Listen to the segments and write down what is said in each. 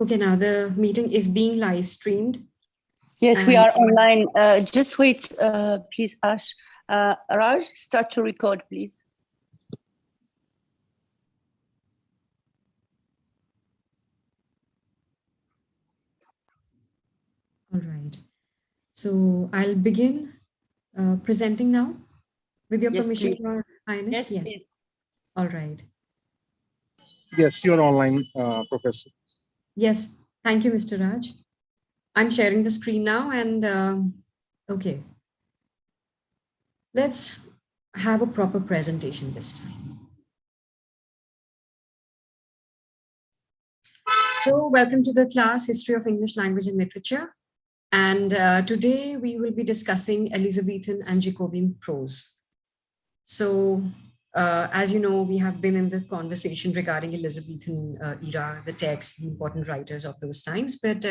Okay, now the meeting is being live streamed. Yes, we are online. Just wait, please, Ash. Raj, start to record, please. All right. So I'll begin presenting now with your permission, Your Highness. Yes, please. All right. Yes, you're online, Professor. Yes, thank you, Mr. Raj. I'm sharing the screen now and okay. Let's have a proper presentation this time. So welcome to the class History of English Language and Literature. And today we will be discussing Elizabethan and Jacobean prose. So as you know, we have been in the conversation regarding Elizabethan era, the texts, the important writers of those times, but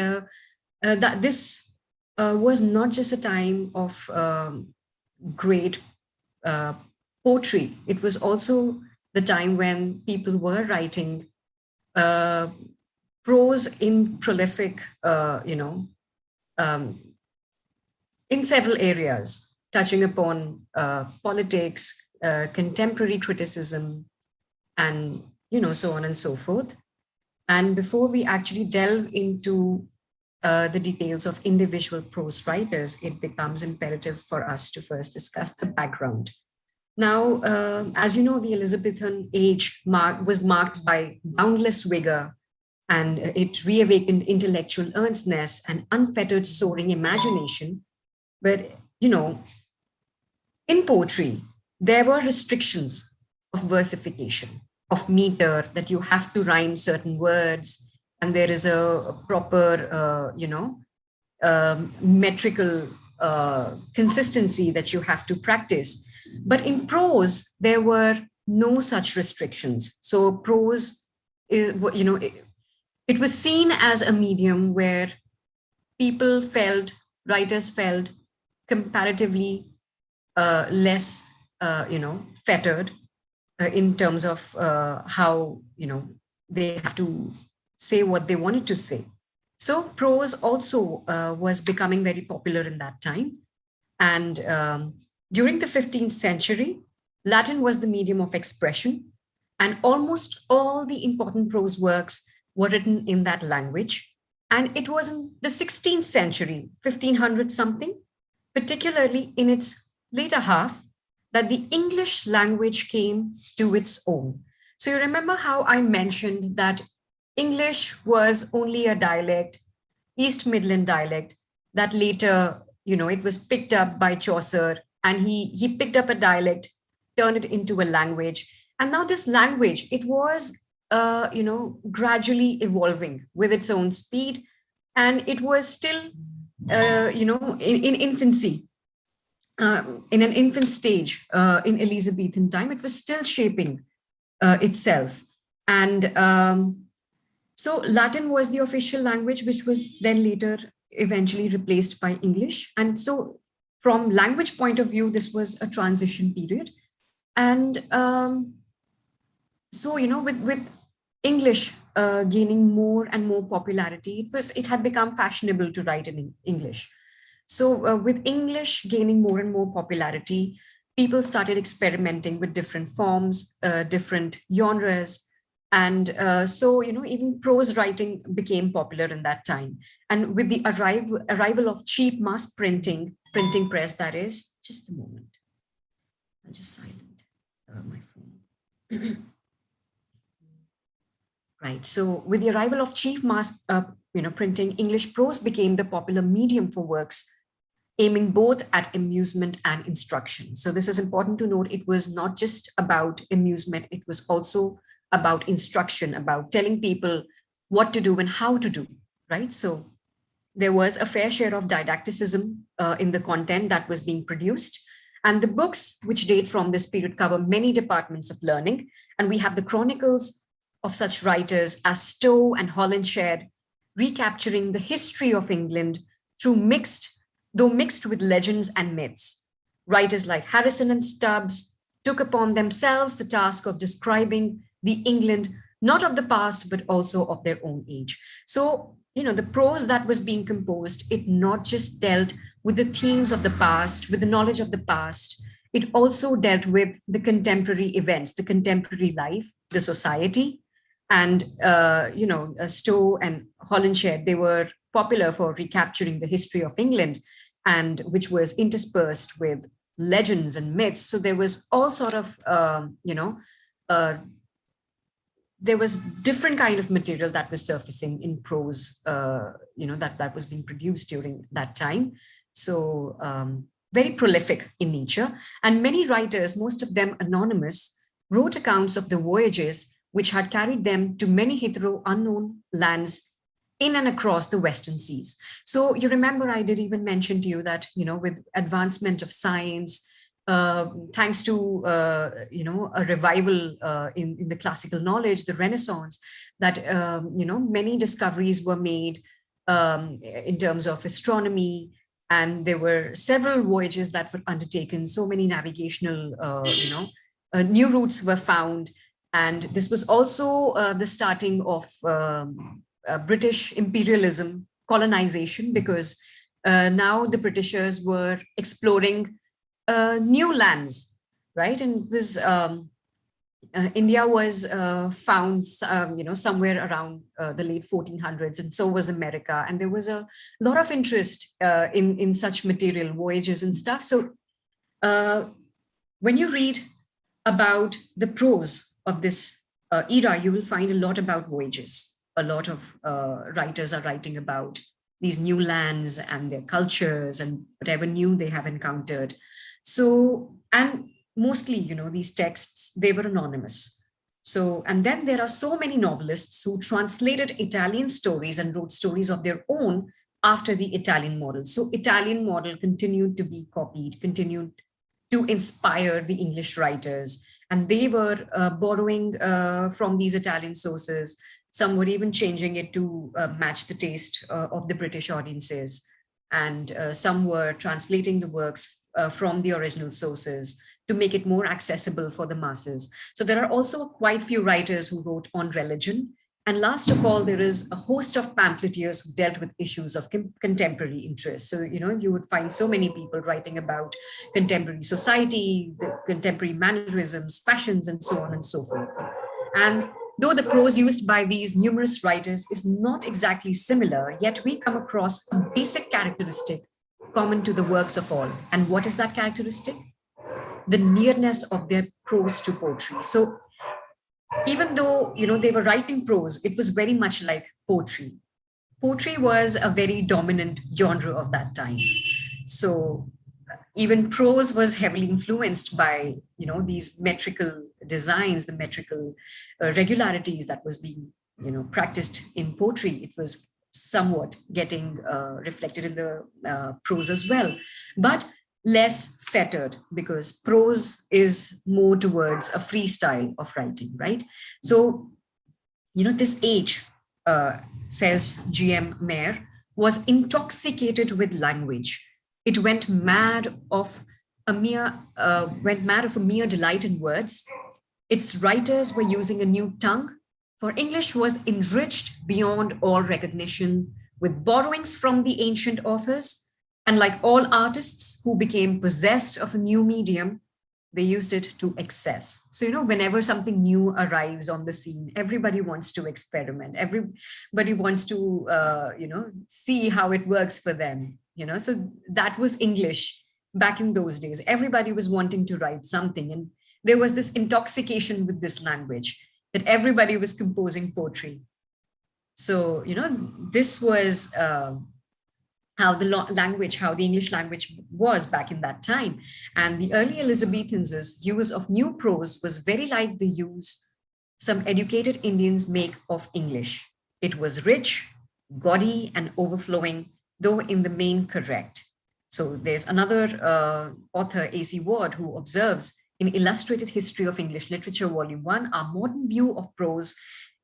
that this was not just a time of great poetry. It was also the time when people were writing prose in prolific, in several areas, touching upon politics, contemporary criticism, and so on and so forth. And before we actually delve into the details of individual prose writers, it becomes imperative for us to first discuss the background. Now, as you know, the Elizabethan age was marked by boundless vigor, and it reawakened intellectual earnestness and unfettered soaring imagination. But, in poetry, there were restrictions of versification, of meter, that you have to rhyme certain words, and there is a proper, metrical consistency that you have to practice. But in prose, there were no such restrictions. So prose is, it was seen as a medium where writers felt comparatively less, fettered in terms of how, they have to say what they wanted to say. So prose also was becoming very popular in that time. And during the 15th century, Latin was the medium of expression, and almost all the important prose works were written in that language. And it was in the 16th century, 1500 something, particularly in its later half, that the English language came to its own. So you remember how I mentioned that English was only a dialect, East Midland dialect, that later, it was picked up by Chaucer, and he picked up a dialect, turned it into a language. And now this language, it was, gradually evolving with its own speed. And it was still, in infancy, in an infant stage in Elizabethan time. It was still shaping itself. And so Latin was the official language, which was then later eventually replaced by English. And so from language point of view, this was a transition period. And so, with English gaining more and more popularity, it had become fashionable to write in English. So with English gaining more and more popularity, people started experimenting with different forms, different genres. And so, even prose writing became popular in that time. And with the arrival of cheap mass printing press, that is, just a moment, I'll just silent my phone. Right, so with the arrival of cheap mass printing, English prose became the popular medium for works aiming both at amusement and instruction. So this is important to note. It was not just about amusement, it was also about instruction, about telling people what to do and how to do, right? So there was a fair share of didacticism in the content that was being produced. And the books which date from this period cover many departments of learning. And we have the chronicles of such writers as Stowe and Holinshed, recapturing the history of England through mixed with legends and myths. Writers like Harrison and Stubbs took upon themselves the task of describing the England not of the past, but also of their own age. So, the prose that was being composed, it not just dealt with the themes of the past, with the knowledge of the past, it also dealt with the contemporary events, the contemporary life, the society. And, Stowe and Holinshed, they were popular for recapturing the history of England, and which was interspersed with legends and myths. So there was all sort of, there was different kind of material that was surfacing in prose, that was being produced during that time. So very prolific in nature. And many writers, most of them anonymous, wrote accounts of the voyages which had carried them to many hitherto unknown lands in and across the Western seas. So you remember I did even mention to you that, with advancement of science, thanks to, a revival in the classical knowledge, the Renaissance, that, many discoveries were made in terms of astronomy, and there were several voyages that were undertaken. So many navigational, new routes were found. And this was also the starting of British imperialism, colonization, because now the Britishers were exploring new lands, right? And it was India was found, somewhere around the late 1400s, and so was America. And there was a lot of interest in such material, voyages and stuff. So when you read about the prose of this era, you will find a lot about voyages. A lot of writers are writing about these new lands and their cultures and whatever new they have encountered. So, and mostly, these texts, they were anonymous. So, and then there are so many novelists who translated Italian stories and wrote stories of their own after the Italian model. So Italian model continued to be copied, continued to inspire the English writers. And they were borrowing from these Italian sources. Some were even changing it to match the taste of the British audiences. And some were translating the works from the original sources to make it more accessible for the masses. So there are also quite few writers who wrote on religion. And last of all, there is a host of pamphleteers who dealt with issues of contemporary interest. So, you would find so many people writing about contemporary society, the contemporary mannerisms, fashions, and so on and so forth. And though the prose used by these numerous writers is not exactly similar, yet we come across a basic characteristic common to the works of all. And what is that characteristic? The nearness of their prose to poetry. So even though, they were writing prose, it was very much like poetry. Poetry was a very dominant genre of that time. So even prose was heavily influenced by, these metrical designs, the metrical regularities that was being, practiced in poetry. It was somewhat getting reflected in the prose as well, but less fettered, because prose is more towards a freestyle of writing, right? So, this age, says G.M. Mayer, was intoxicated with language. It went mad of a mere delight in words. Its writers were using a new tongue, for English was enriched beyond all recognition with borrowings from the ancient authors. And like all artists who became possessed of a new medium, they used it to excess. So, whenever something new arrives on the scene, everybody wants to experiment. Everybody wants to, see how it works for them. So that was English back in those days. Everybody was wanting to write something. And there was this intoxication with this language that everybody was composing poetry. So, this was how the English language was back in that time. And the early Elizabethans' use of new prose was very like the use some educated Indians make of English. It was rich, gaudy, and overflowing, though in the main correct. So there's another author, A.C. Ward, who observes in Illustrated History of English Literature, Volume 1, our modern view of prose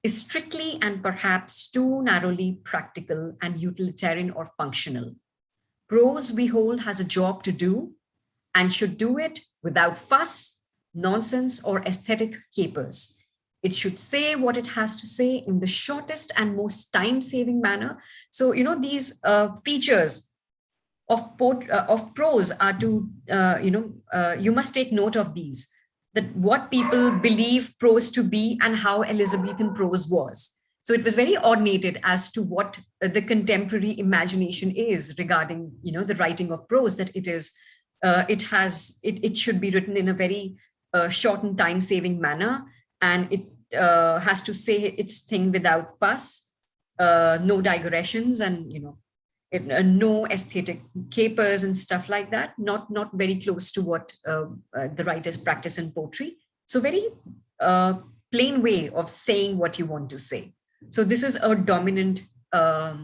is strictly and perhaps too narrowly practical and utilitarian or functional. Prose, we hold, has a job to do and should do it without fuss, nonsense, or aesthetic capers. It should say what it has to say in the shortest and most time-saving manner. So, these features of prose are to, you must take note of these, that what people believe prose to be and how Elizabethan prose was. So it was very ornated as to what the contemporary imagination is regarding, the writing of prose, that it should be written in a very short and time-saving manner, and it has to say its thing without fuss, no digressions, and no aesthetic capers and stuff like that. Not very close to what the writers practice in poetry. So very plain way of saying what you want to say. So this is a dominant, a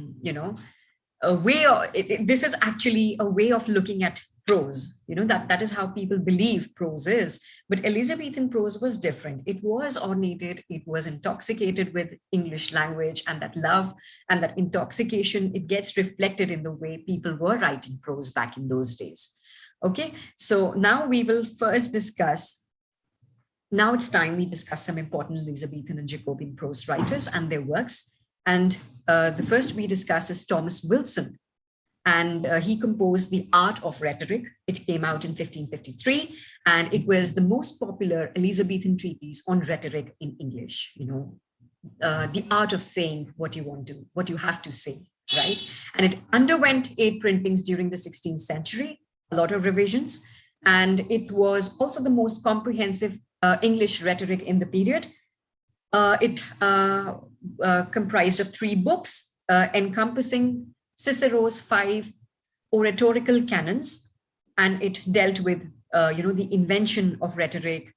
way of, this is actually a way of looking at prose, that is how people believe prose is. But Elizabethan prose was different. It was ornated, it was intoxicated with English language, and that love and that intoxication, it gets reflected in the way people were writing prose back in those days. Okay, so now we will first discuss, now it's time we discuss some important Elizabethan and Jacobean prose writers and their works. And the first we discuss is Thomas Wilson. And he composed The Art of Rhetoric. It came out in 1553, and it was the most popular Elizabethan treatise on rhetoric in English. The art of saying what you have to say, right? And it underwent 8 printings during the 16th century, a lot of revisions, and it was also the most comprehensive English rhetoric in the period. It comprised of 3 books encompassing Cicero's 5 oratorical canons, and it dealt with the invention of rhetoric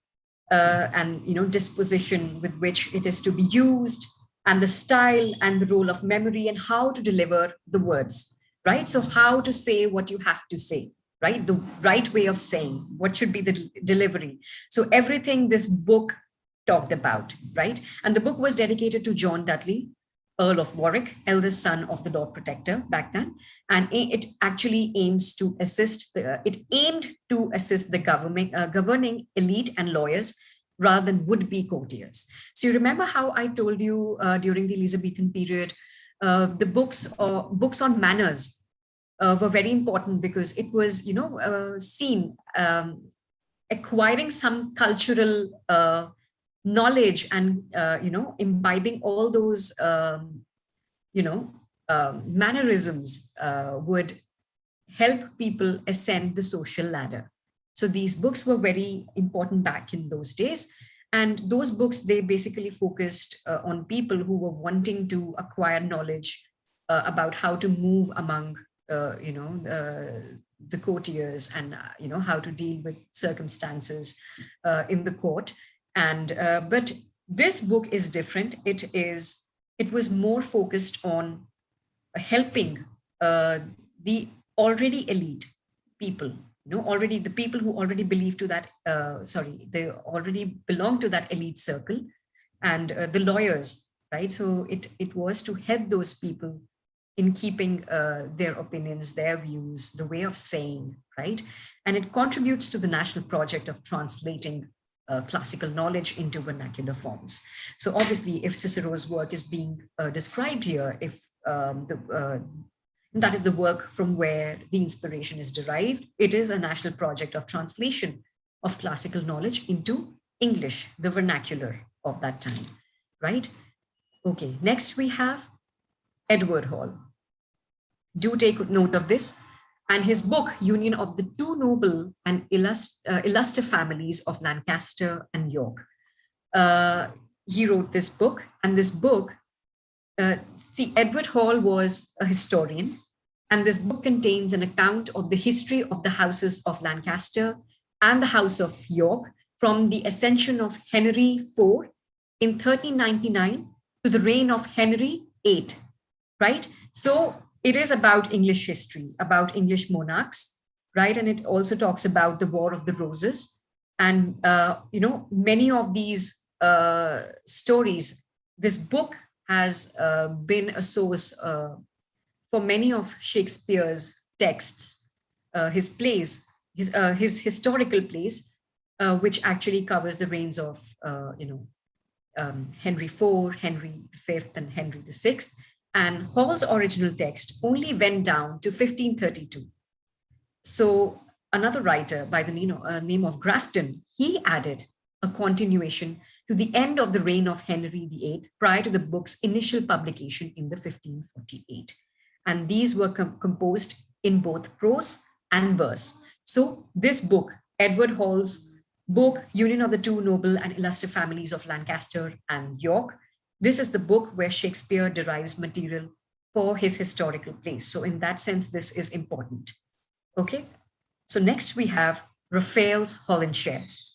and disposition with which it is to be used, and the style and the role of memory, and how to deliver the words, right? So how to say what you have to say, right? The right way of saying, what should be the delivery. So everything this book talked about, right? And the book was dedicated to John Dudley, Earl of Warwick, eldest son of the Lord Protector back then, and it actually aims to assist. It aimed to assist the governing elite and lawyers rather than would-be courtiers. So you remember how I told you during the Elizabethan period, the books on manners were very important, because it was seen acquiring some cultural knowledge and imbibing all those mannerisms would help people ascend the social ladder. So these books were very important back in those days, and those books, they basically focused on people who were wanting to acquire knowledge about how to move among the courtiers, and how to deal with circumstances in the court. And but this book is different. It was more focused on helping the already elite people, already the people who already believe to that, they already belong to that elite circle, and the lawyers, right? So it was to help those people in keeping their opinions, their views, the way of saying, right? And it contributes to the national project of translating classical knowledge into vernacular forms. So obviously, if Cicero's work is being described here, if that is the work from where the inspiration is derived, it is a national project of translation of classical knowledge into English, the vernacular of that time, right? Okay, next we have Edward Hall. Do take note of this. And his book, Union of the Two Noble and Illustrious Families of Lancaster and York. He wrote this book, and this book, Edward Hall was a historian, and this book contains an account of the history of the houses of Lancaster and the House of York from the ascension of Henry IV in 1399 to the reign of Henry VIII, right? So it is about English history, about English monarchs, right? And it also talks about the War of the Roses. And, many of these stories, this book has been a source for many of Shakespeare's texts, his plays, his historical plays, which actually covers the reigns of, Henry IV, Henry V, and Henry VI. And Hall's original text only went down to 1532. So another writer by the name of Grafton, he added a continuation to the end of the reign of Henry VIII prior to the book's initial publication in the 1548. And these were composed in both prose and verse. So this book, Edward Hall's book, Union of the Two Noble and Illustrious Families of Lancaster and York, this is the book where Shakespeare derives material for his historical plays. So in that sense, this is important. Okay, so next we have Raphael's Holinshed,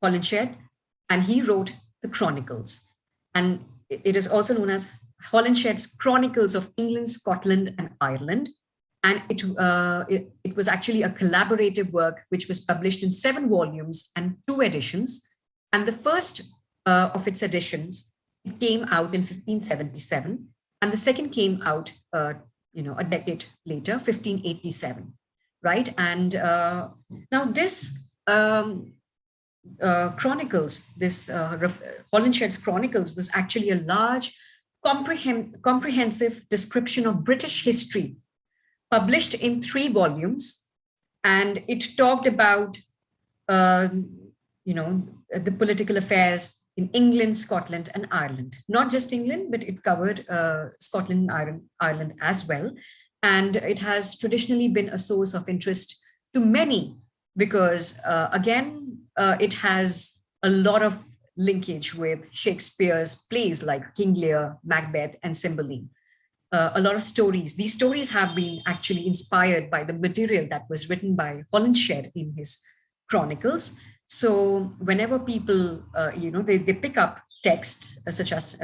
and he wrote the Chronicles. And it is also known as Holinshed's Chronicles of England, Scotland, and Ireland. And it was actually a collaborative work which was published in 7 volumes and 2 editions. And the first of its editions, it came out in 1577, and the second came out, a decade later, 1587, right? And now this Chronicles, this Holinshed's Chronicles was actually a large, comprehensive description of British history, published in 3 volumes, and it talked about, the political affairs in England, Scotland, and Ireland. Not just England, but it covered Scotland and Ireland as well. And it has traditionally been a source of interest to many because, it has a lot of linkage with Shakespeare's plays like King Lear, Macbeth, and Cymbeline. A lot of stories. These stories have been actually inspired by the material that was written by Holinshed in his Chronicles. So whenever people, they pick up texts such as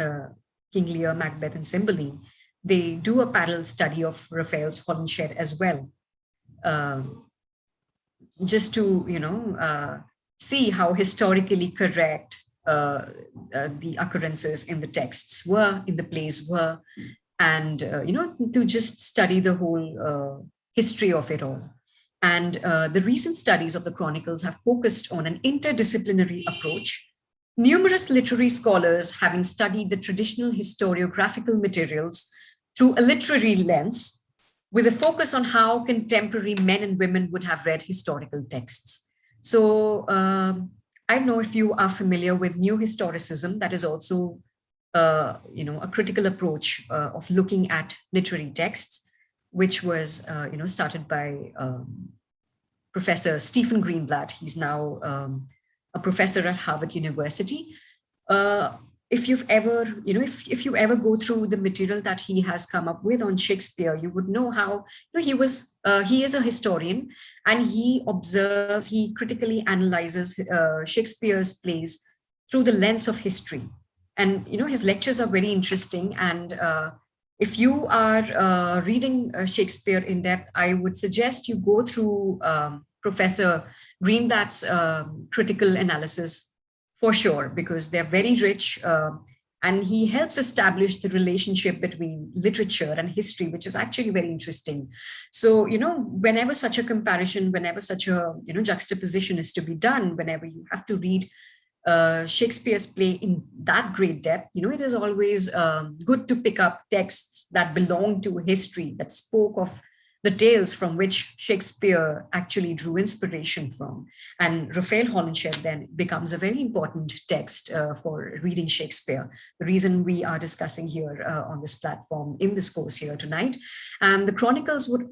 King Lear, Macbeth, and Cymbeline, they do a parallel study of Raphael's Holinshed as well, just to, see how historically correct the occurrences in the texts were, in the plays were, and, to just study the whole history of it all. And the recent studies of the Chronicles have focused on an interdisciplinary approach. Numerous literary scholars having studied the traditional historiographical materials through a literary lens, with a focus on how contemporary men and women would have read historical texts. So I don't know if you are familiar with New Historicism. That is also, a critical approach of looking at literary texts, which was, started by Professor Stephen Greenblatt. He's now a professor at Harvard University. If you've ever, if you ever go through the material that he has come up with on Shakespeare, you would know how he is a historian, and he critically analyzes Shakespeare's plays through the lens of history. And his lectures are very interesting. And if you are reading Shakespeare in depth, I would suggest you go through Professor Greenblatt's critical analysis for sure, because they're very rich, and he helps establish the relationship between literature and history, which is actually very interesting. So, whenever such a comparison, whenever such a, juxtaposition is to be done, whenever you have to read Shakespeare's play in that great depth, it is always good to pick up texts that belong to history, that spoke of the tales from which Shakespeare actually drew inspiration from. And Raphael Holinshed then becomes a very important text for reading Shakespeare, the reason we are discussing here on this platform in this course here tonight. And the Chronicles would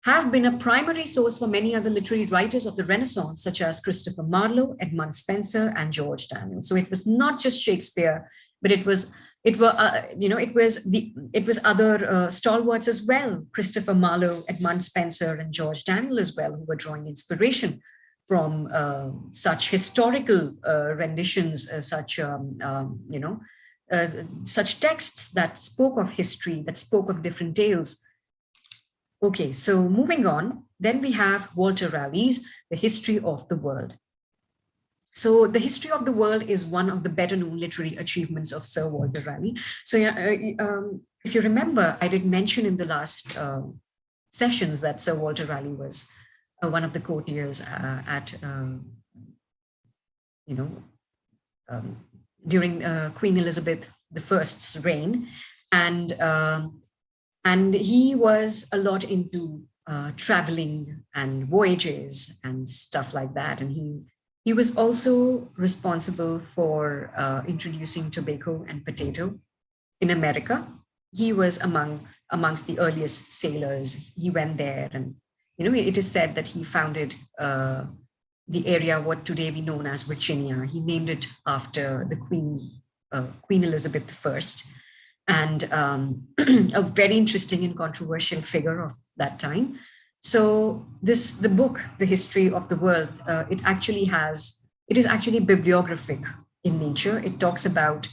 have been a primary source for many other literary writers of the Renaissance, such as Christopher Marlowe, Edmund Spenser, and George Daniel. So it was not just Shakespeare, but it was other stalwarts as well, Christopher Marlowe, Edmund Spenser, and George Daniel as well, who were drawing inspiration from such historical renditions, such texts that spoke of history, that spoke of different tales. Okay, so moving on, then we have Walter Raleigh's The History of the World. So The History of the World is one of the better known literary achievements of Sir Walter Raleigh. So if you remember, I did mention in the last sessions that Sir Walter Raleigh was one of the courtiers at during Queen Elizabeth I's reign, and he was a lot into traveling and voyages and stuff like that. And he was also responsible for introducing tobacco and potato in America. He was amongst the earliest sailors. He went there, and it is said that he founded the area what today we know as Virginia. He named it after the Queen Elizabeth I, and a very interesting and controversial figure of that time. So the book, The History of the World, it is actually bibliographic in nature. It talks about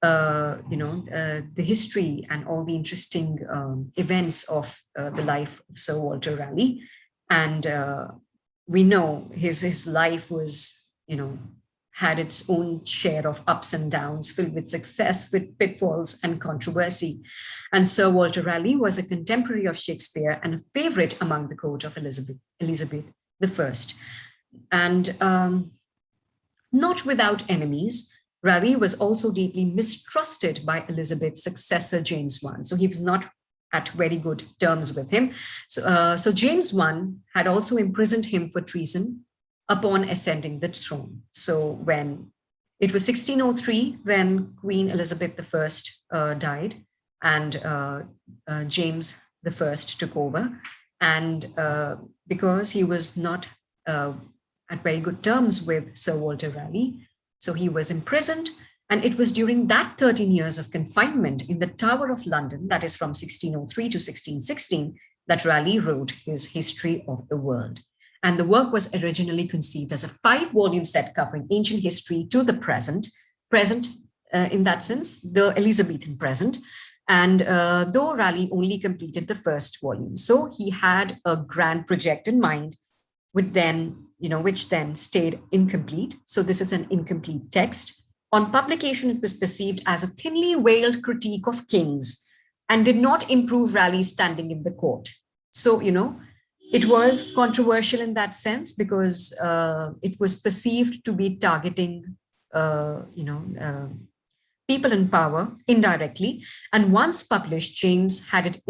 the history and all the interesting events of the life of Sir Walter Raleigh. And we know his life was, had its own share of ups and downs, filled with success, with pitfalls and controversy. And Sir Walter Raleigh was a contemporary of Shakespeare and a favorite among the court of Elizabeth I. And not without enemies, Raleigh was also deeply mistrusted by Elizabeth's successor, James I. So he was not at very good terms with him. So James I had also imprisoned him for treason upon ascending the throne. So when it was 1603, when Queen Elizabeth I died, and James I took over, and because he was not at very good terms with Sir Walter Raleigh, so he was imprisoned, and it was during that 13 years of confinement in the Tower of London, that is from 1603 to 1616, that Raleigh wrote his History of the World. And the work was originally conceived as a 5-volume set covering ancient history to the present in that sense, the Elizabethan present. And though Raleigh only completed the first volume, so he had a grand project in mind, which then stayed incomplete. So this is an incomplete text. On publication, it was perceived as a thinly veiled critique of kings and did not improve Raleigh's standing in the court. So, it was controversial in that sense because it was perceived to be targeting, people in power indirectly. And once published, James I had it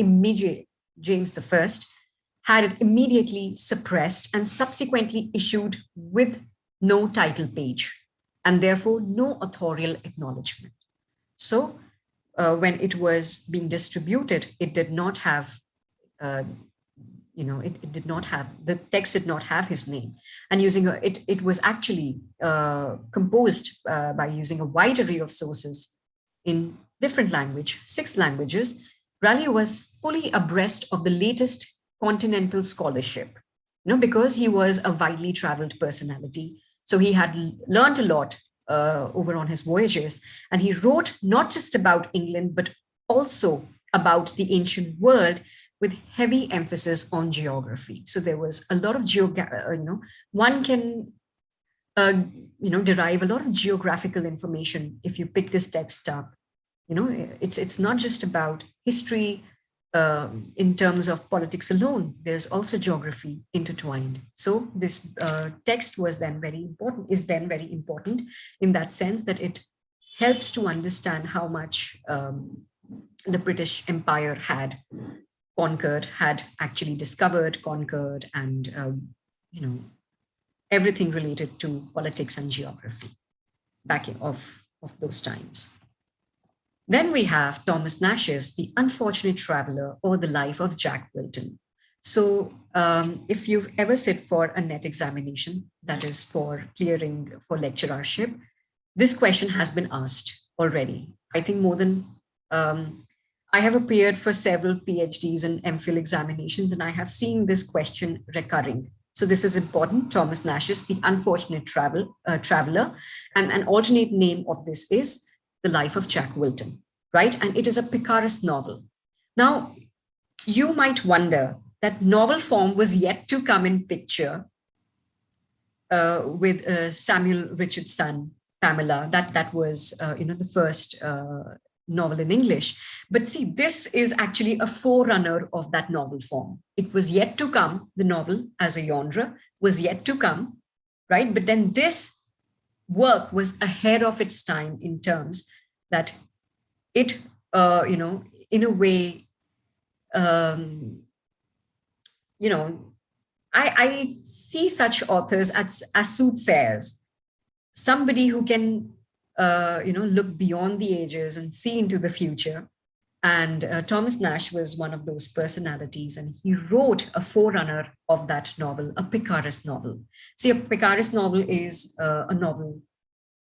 immediately suppressed and subsequently issued with no title page and therefore no authorial acknowledgement. So when it was being distributed, it did not have the text did not have his name, and it was actually composed by using a wide array of sources in different 6 languages. Raleigh was fully abreast of the latest continental scholarship, because he was a widely traveled personality. So he had learned a lot over on his voyages, and he wrote not just about England, but also about the ancient world, with heavy emphasis on geography. So there was a lot of one can derive a lot of geographical information if you pick this text up. It's not just about history in terms of politics alone. There's also geography intertwined. So this text is then very important in that sense, that it helps to understand how much the British Empire had actually discovered, conquered, and everything related to politics and geography back of those times. Then we have Thomas Nash's The Unfortunate Traveler, or The Life of Jack Wilton. So if you've ever sit for a NET examination, that is for clearing for lecturership, this question has been asked already. I think more than I have appeared for several PhDs and MPhil examinations, and I have seen this question recurring. So this is important. Thomas Nash's The Unfortunate Traveler, and an alternate name of this is The Life of Jack Wilton, right? And it is a picaresque novel. Now, you might wonder that novel form was yet to come in picture with Samuel Richardson, Pamela. That was the first novel in English. But see, this is actually a forerunner of that novel form. It was yet to come. The novel as a genre was yet to come, right? But then this work was ahead of its time in terms that it, in a way, you know, I see such authors as soothsayers, somebody who can, look beyond the ages and see into the future. And Thomas Nash was one of those personalities, and he wrote a forerunner of that novel, a Picaresque novel. See, a Picaresque novel is a novel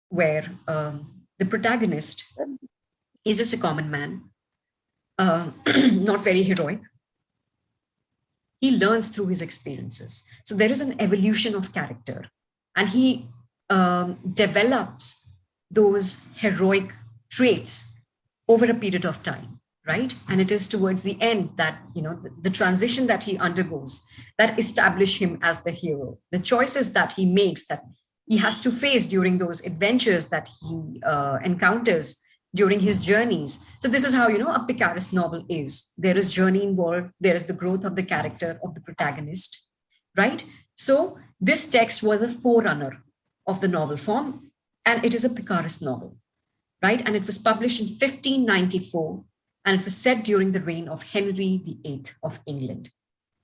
where the protagonist is just a common man, not very heroic. He learns through his experiences. So there is an evolution of character, and he develops those heroic traits over a period of time, right? And it is towards the end that, the transition that he undergoes that establish him as the hero. The choices that he makes, that he has to face during those adventures that he encounters during his journeys. So this is how, a Picaresque novel is. There is journey involved. There is the growth of the character of the protagonist, right? So this text was a forerunner of the novel form, and it is a Picaresque novel, right? And it was published in 1594, and it was set during the reign of Henry VIII of England.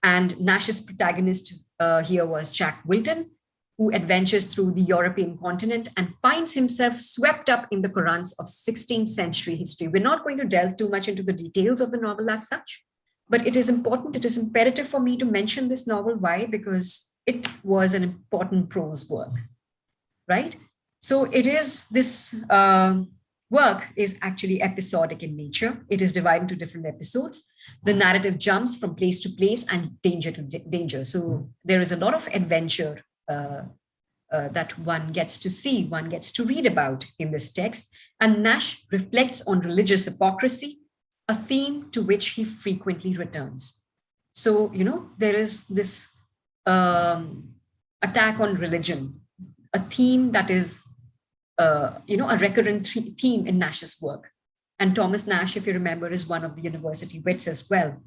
And Nash's protagonist here was Jack Wilton, who adventures through the European continent and finds himself swept up in the currents of 16th century history. We're not going to delve too much into the details of the novel as such, but it is important, it is imperative for me to mention this novel. Why? Because it was an important prose work, right? So it is, this work is actually episodic in nature. It is divided into different episodes. The narrative jumps from place to place and danger to danger. So there is a lot of adventure that one gets to see, one gets to read about in this text. And Nash reflects on religious hypocrisy, a theme to which he frequently returns. So, there is this attack on religion, a theme that is, a recurrent theme in Nash's work. And Thomas Nash, if you remember, is one of the university wits as well,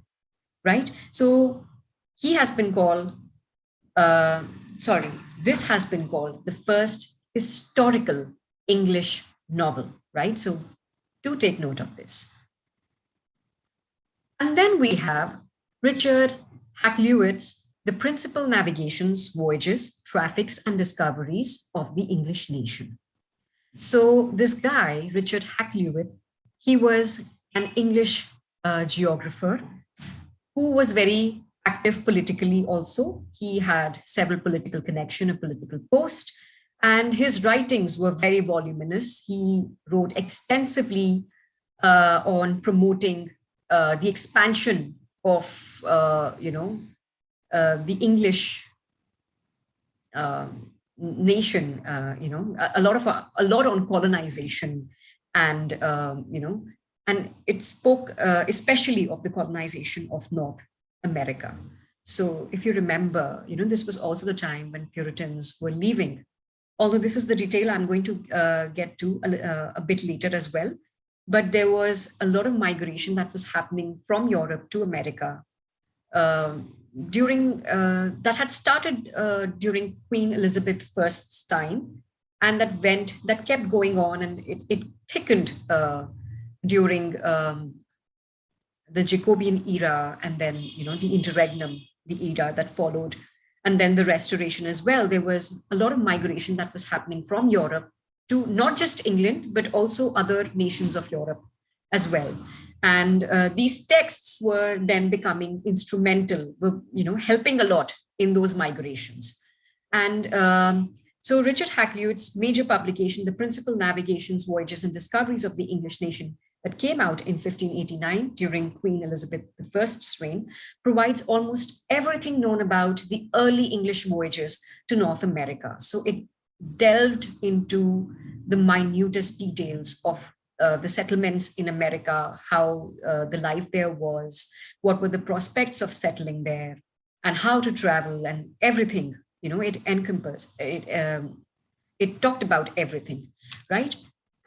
right? So he has been called, this has been called the first historical English novel, right? So do take note of this. And then we have Richard Hakluyt's The Principal Navigations, Voyages, Traffics, and Discoveries of the English Nation. So this guy, Richard Hakluyt, he was an English geographer who was very active politically also. He had several political connections, a political post, and his writings were very voluminous. He wrote extensively on promoting the expansion of, the English nation, a lot on colonization, and and it spoke especially of the colonization of North America. So if you remember, this was also the time when Puritans were leaving. Although this is the detail I'm going to get to a bit later as well. But there was a lot of migration that was happening from Europe to America that had started during Queen Elizabeth I's time, and that kept going on, and it thickened during the Jacobean era, and then the interregnum, the era that followed, and then the Restoration as well. There was a lot of migration that was happening from Europe to not just England, but also other nations of Europe as well. And these texts were then becoming instrumental, helping a lot in those migrations. And so Richard Hakluyt's major publication, The Principal Navigations, Voyages, and Discoveries of the English Nation, that came out in 1589 during Queen Elizabeth I's reign, provides almost everything known about the early English voyages to North America. So it delved into the minutest details of the settlements in America, how the life there was, what were the prospects of settling there, and how to travel, and everything. It encompassed, it talked about everything, right?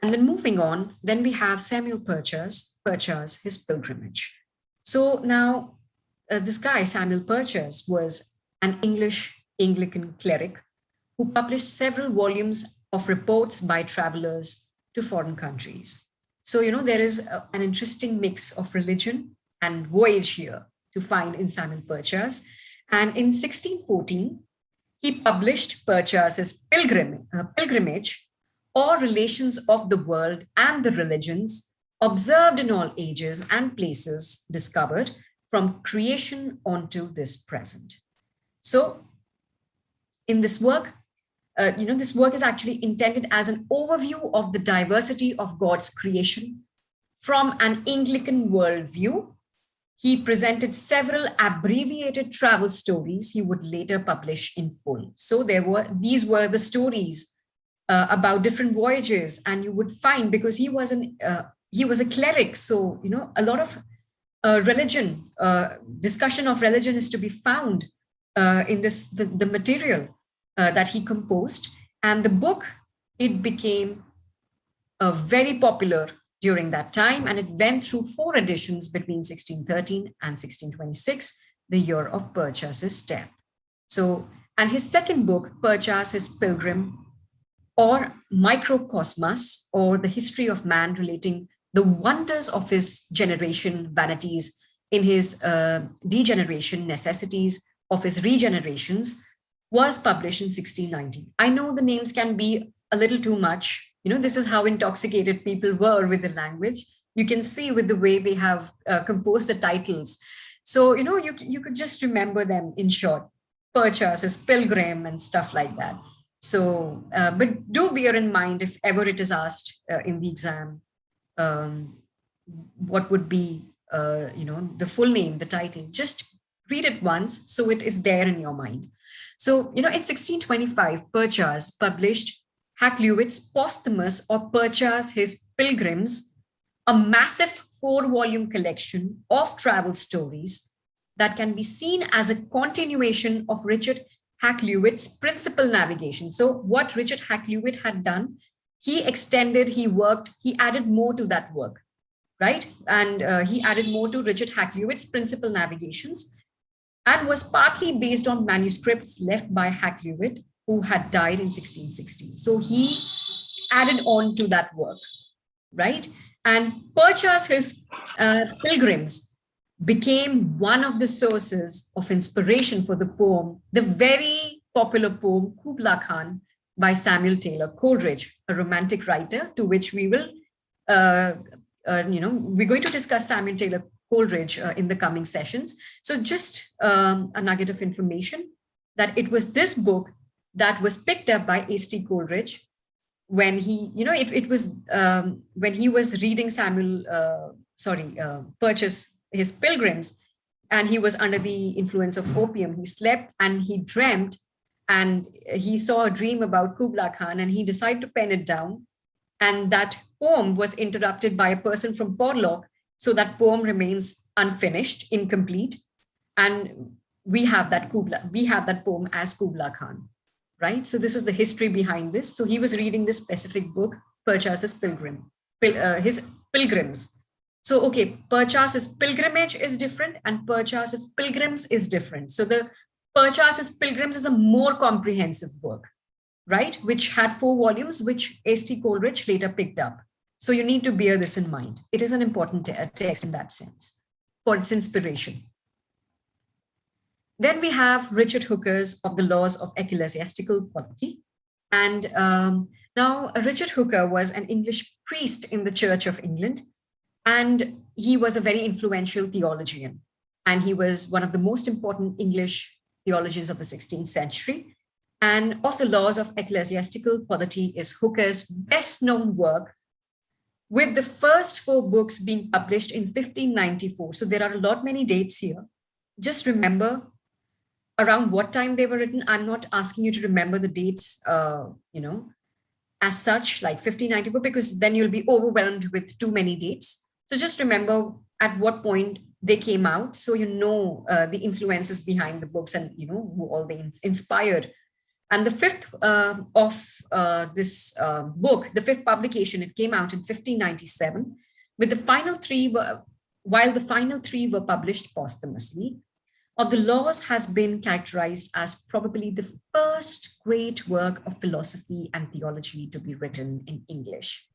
And then moving on, then we have Samuel Purchas, his pilgrimage. So now this guy, Samuel Purchas, was an English Anglican cleric who published several volumes of reports by travelers to foreign countries. So, there is an interesting mix of religion and voyage here to find in Samuel Purchas. And in 1614, he published Purchas's Pilgrimage, or Relations of the World and the Religions, observed in all ages and places discovered from creation onto this present. So in this work, this work is actually intended as an overview of the diversity of God's creation from an Anglican worldview. He presented several abbreviated travel stories he would later publish in full. So these were the stories about different voyages, and you would find, because he was a cleric, so a lot of discussion of religion is to be found in the material that he composed. And the book, it became very popular during that time, and it went through 4 editions between 1613 and 1626, the year of Purchas's death. So, and his second book, Purchas's Pilgrim, or Microcosmos, or the history of man, relating the wonders of his generation, vanities, in his degeneration, necessities of his regenerations, was published in 1619. I know the names can be a little too much. This is how intoxicated people were with the language. You can see with the way they have composed the titles. So, you could just remember them in short, Purchas's Pilgrim and stuff like that. So, but do bear in mind, if ever it is asked in the exam, what would be, the full name, the title, just read it once so it is there in your mind. So, in 1625, Purchas published Hakluyt's posthumous, or Purchas His Pilgrims, a massive 4-volume collection of travel stories that can be seen as a continuation of Richard Hakluyt's principal navigation. So what Richard Hakluyt had done, he extended, he worked, he added more to that work, right? And he added more to Richard Hakluyt's principal navigations, and was partly based on manuscripts left by Hakluyt, who had died in 1616. So he added on to that work, right? And Purchas His Pilgrims became one of the sources of inspiration for the poem, the very popular poem Kubla Khan by Samuel Taylor Coleridge, a romantic writer, to which we will, we're going to discuss Samuel Taylor Coleridge in the coming sessions. So just a nugget of information, that it was this book that was picked up by A.C. Coleridge when he, when he was reading Purchas His Pilgrims, and he was under the influence of opium. He slept and he dreamt, and he saw a dream about Kubla Khan, and he decided to pen it down. And that poem was interrupted by a person from Porlock. So that poem remains unfinished, incomplete. And we have that poem as Kubla Khan, right? So this is the history behind this. So he was reading this specific book, Purchas's his Pilgrims. So, okay, Purchas's Pilgrimage is different and Purchas's Pilgrims is different. So the Purchas's Pilgrims is a more comprehensive work, right? Which had 4 volumes, which A.C. Coleridge later picked up. So you need to bear this in mind. It is an important text in that sense for its inspiration. Then we have Richard Hooker's Of the Laws of Ecclesiastical Polity. And now Richard Hooker was an English priest in the Church of England, and he was a very influential theologian. And he was one of the most important English theologians of the 16th century. And Of the Laws of Ecclesiastical Polity is Hooker's best known work, with the first 4 books being published in 1594. So there are many dates here. Just remember around what time they were written. I'm not asking you to remember the dates, as such, like 1594, because then you'll be overwhelmed with too many dates. So just remember at what point they came out, so the influences behind the books and who all they inspired. And the 5th of this book, the 5th publication, it came out in 1597, with the final 3 while the final 3 were published posthumously. of the Laws has been characterized as probably the first great work of philosophy and theology to be written in English.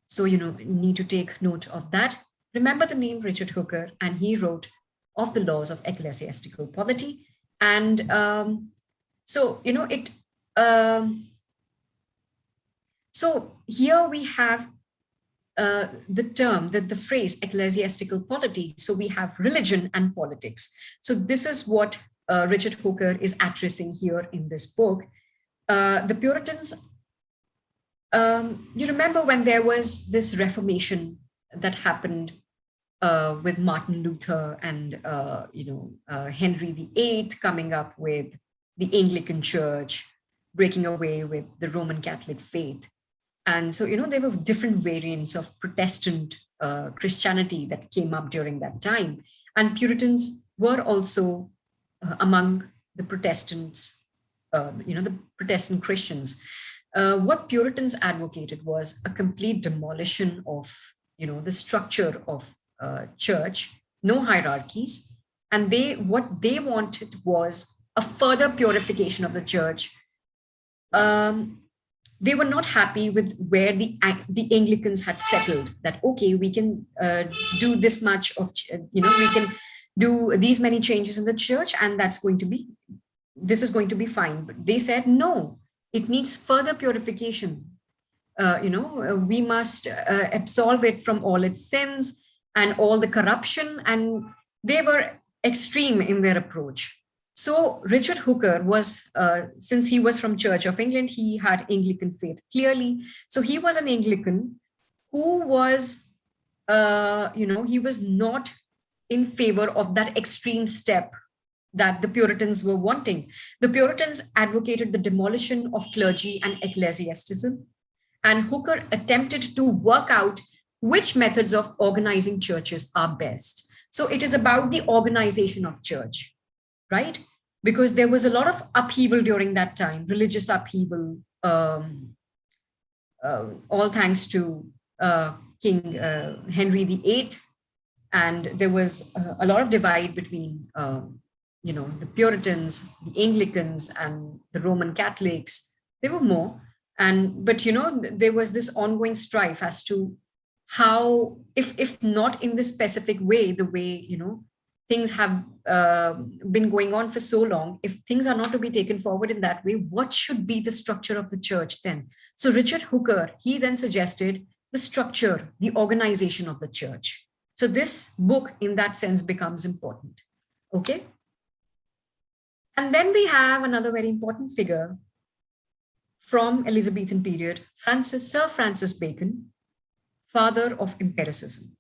So, you need to take note of that. Remember the name Richard Hooker, and he wrote of the Laws of Ecclesiastical Polity. And so, so here we have the phrase ecclesiastical polity. So we have religion and politics. So this is what Richard Hooker is addressing here in this book. The Puritans, you remember when there was this Reformation that happened with Martin Luther and Henry VIII coming up with the Anglican Church, breaking away with the Roman Catholic faith. And so, there were different variants of Protestant Christianity that came up during that time. And Puritans were also among the Protestants, the Protestant Christians. What Puritans advocated was a complete demolition of, the structure of church, no hierarchies. And what they wanted was a further purification of the church. They were not happy with where the Anglicans had settled, that, okay, we can do this much of, we can do these many changes in the church, and this is going to be fine. But they said, no, it needs further purification. We must absolve it from all its sins and all the corruption. And they were extreme in their approach. So Richard Hooker was, since he was from Church of England, he had Anglican faith clearly. So he was an Anglican who was, he was not in favor of that extreme step that the Puritans were wanting. The Puritans advocated the demolition of clergy and ecclesiasticism, and Hooker attempted to work out which methods of organizing churches are best. So it is about the organization of church, right? Because there was a lot of upheaval during that time, religious upheaval, all thanks to King Henry VIII. And there was a lot of divide between, the Puritans, the Anglicans, and the Roman Catholics. There were more. But there was this ongoing strife as to how, if not in this specific way, the way, things have been going on for so long, if things are not to be taken forward in that way, what should be the structure of the church then? So Richard Hooker, he then suggested the structure, the organization of the church. So this book in that sense becomes important, okay? And then we have another very important figure from Elizabethan period, Sir Francis Bacon, father of empiricism.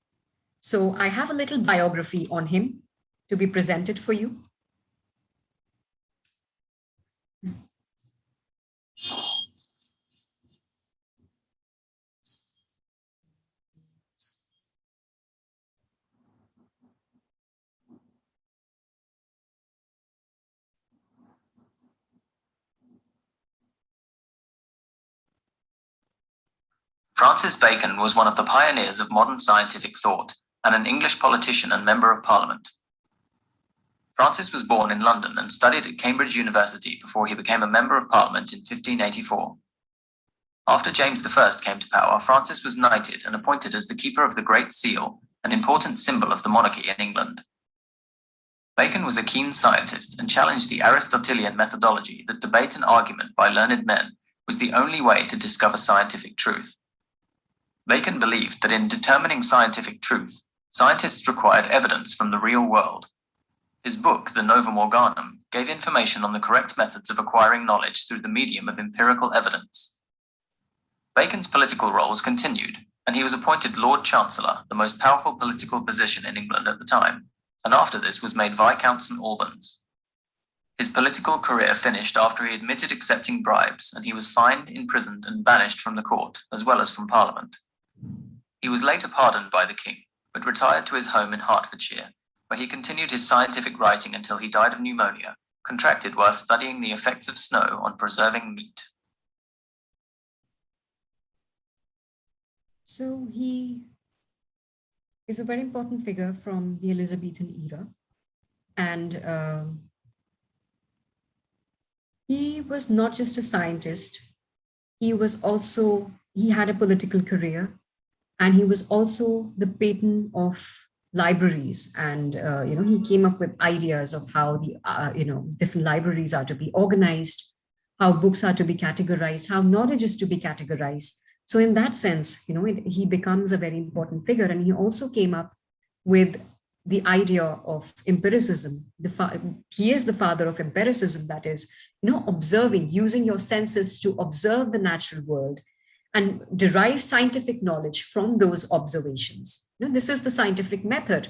So I have a little biography on him to be presented for you. Francis Bacon was one of the pioneers of modern scientific thought and an English politician and Member of Parliament. Francis was born in London and studied at Cambridge University before he became a Member of Parliament in 1584. After James I came to power, Francis was knighted and appointed as the Keeper of the Great Seal, an important symbol of the monarchy in England. Bacon was a keen scientist and challenged the Aristotelian methodology that debate and argument by learned men was the only way to discover scientific truth. Bacon believed that in determining scientific truth, scientists required evidence from the real world. His book, The Novum Organum, gave information on the correct methods of acquiring knowledge through the medium of empirical evidence. Bacon's political roles continued, and he was appointed Lord Chancellor, the most powerful political position in England at the time, and after this was made Viscount St. Albans. His political career finished after he admitted accepting bribes, and he was fined, imprisoned, and banished from the court, as well as from Parliament. He was later pardoned by the king, but retired to his home in Hertfordshire, where he continued his scientific writing until he died of pneumonia, contracted while studying the effects of snow on preserving meat. So he is a very important figure from the Elizabethan era. And he was not just a scientist, he had a political career, and he was also the patron of libraries. And he came up with ideas of how the different libraries are to be organized, how books are to be categorized, how knowledge is to be categorized. So in that sense, he becomes a very important figure. And he also came up with the idea of empiricism. He is the father of empiricism, that is, observing, using your senses to observe the natural world and derive scientific knowledge from those observations. This is the scientific method.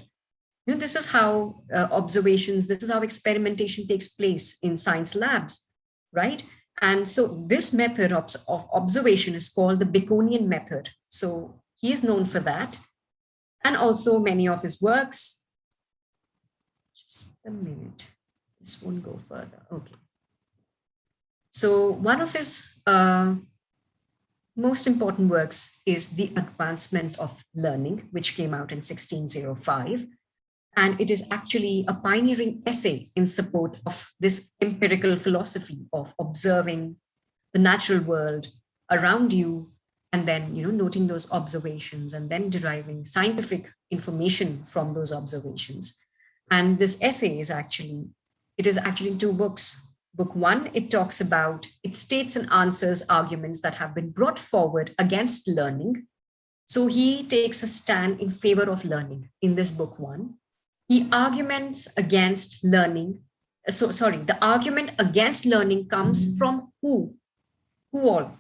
This is how observations, this is how experimentation takes place in science labs, right? And so this method of observation is called the Baconian method. So he is known for that. And also many of his works, just a minute, this won't go further, okay. So one of his most important works is The Advancement of Learning, which came out in 1605. And it is actually a pioneering essay in support of this empirical philosophy of observing the natural world around you, and then, noting those observations and then deriving scientific information from those observations. And this essay is actually in two books. Book one, it states and answers arguments that have been brought forward against learning. So he takes a stand in favor of learning in this book one. He arguments against learning. The argument against learning comes from who? Who all?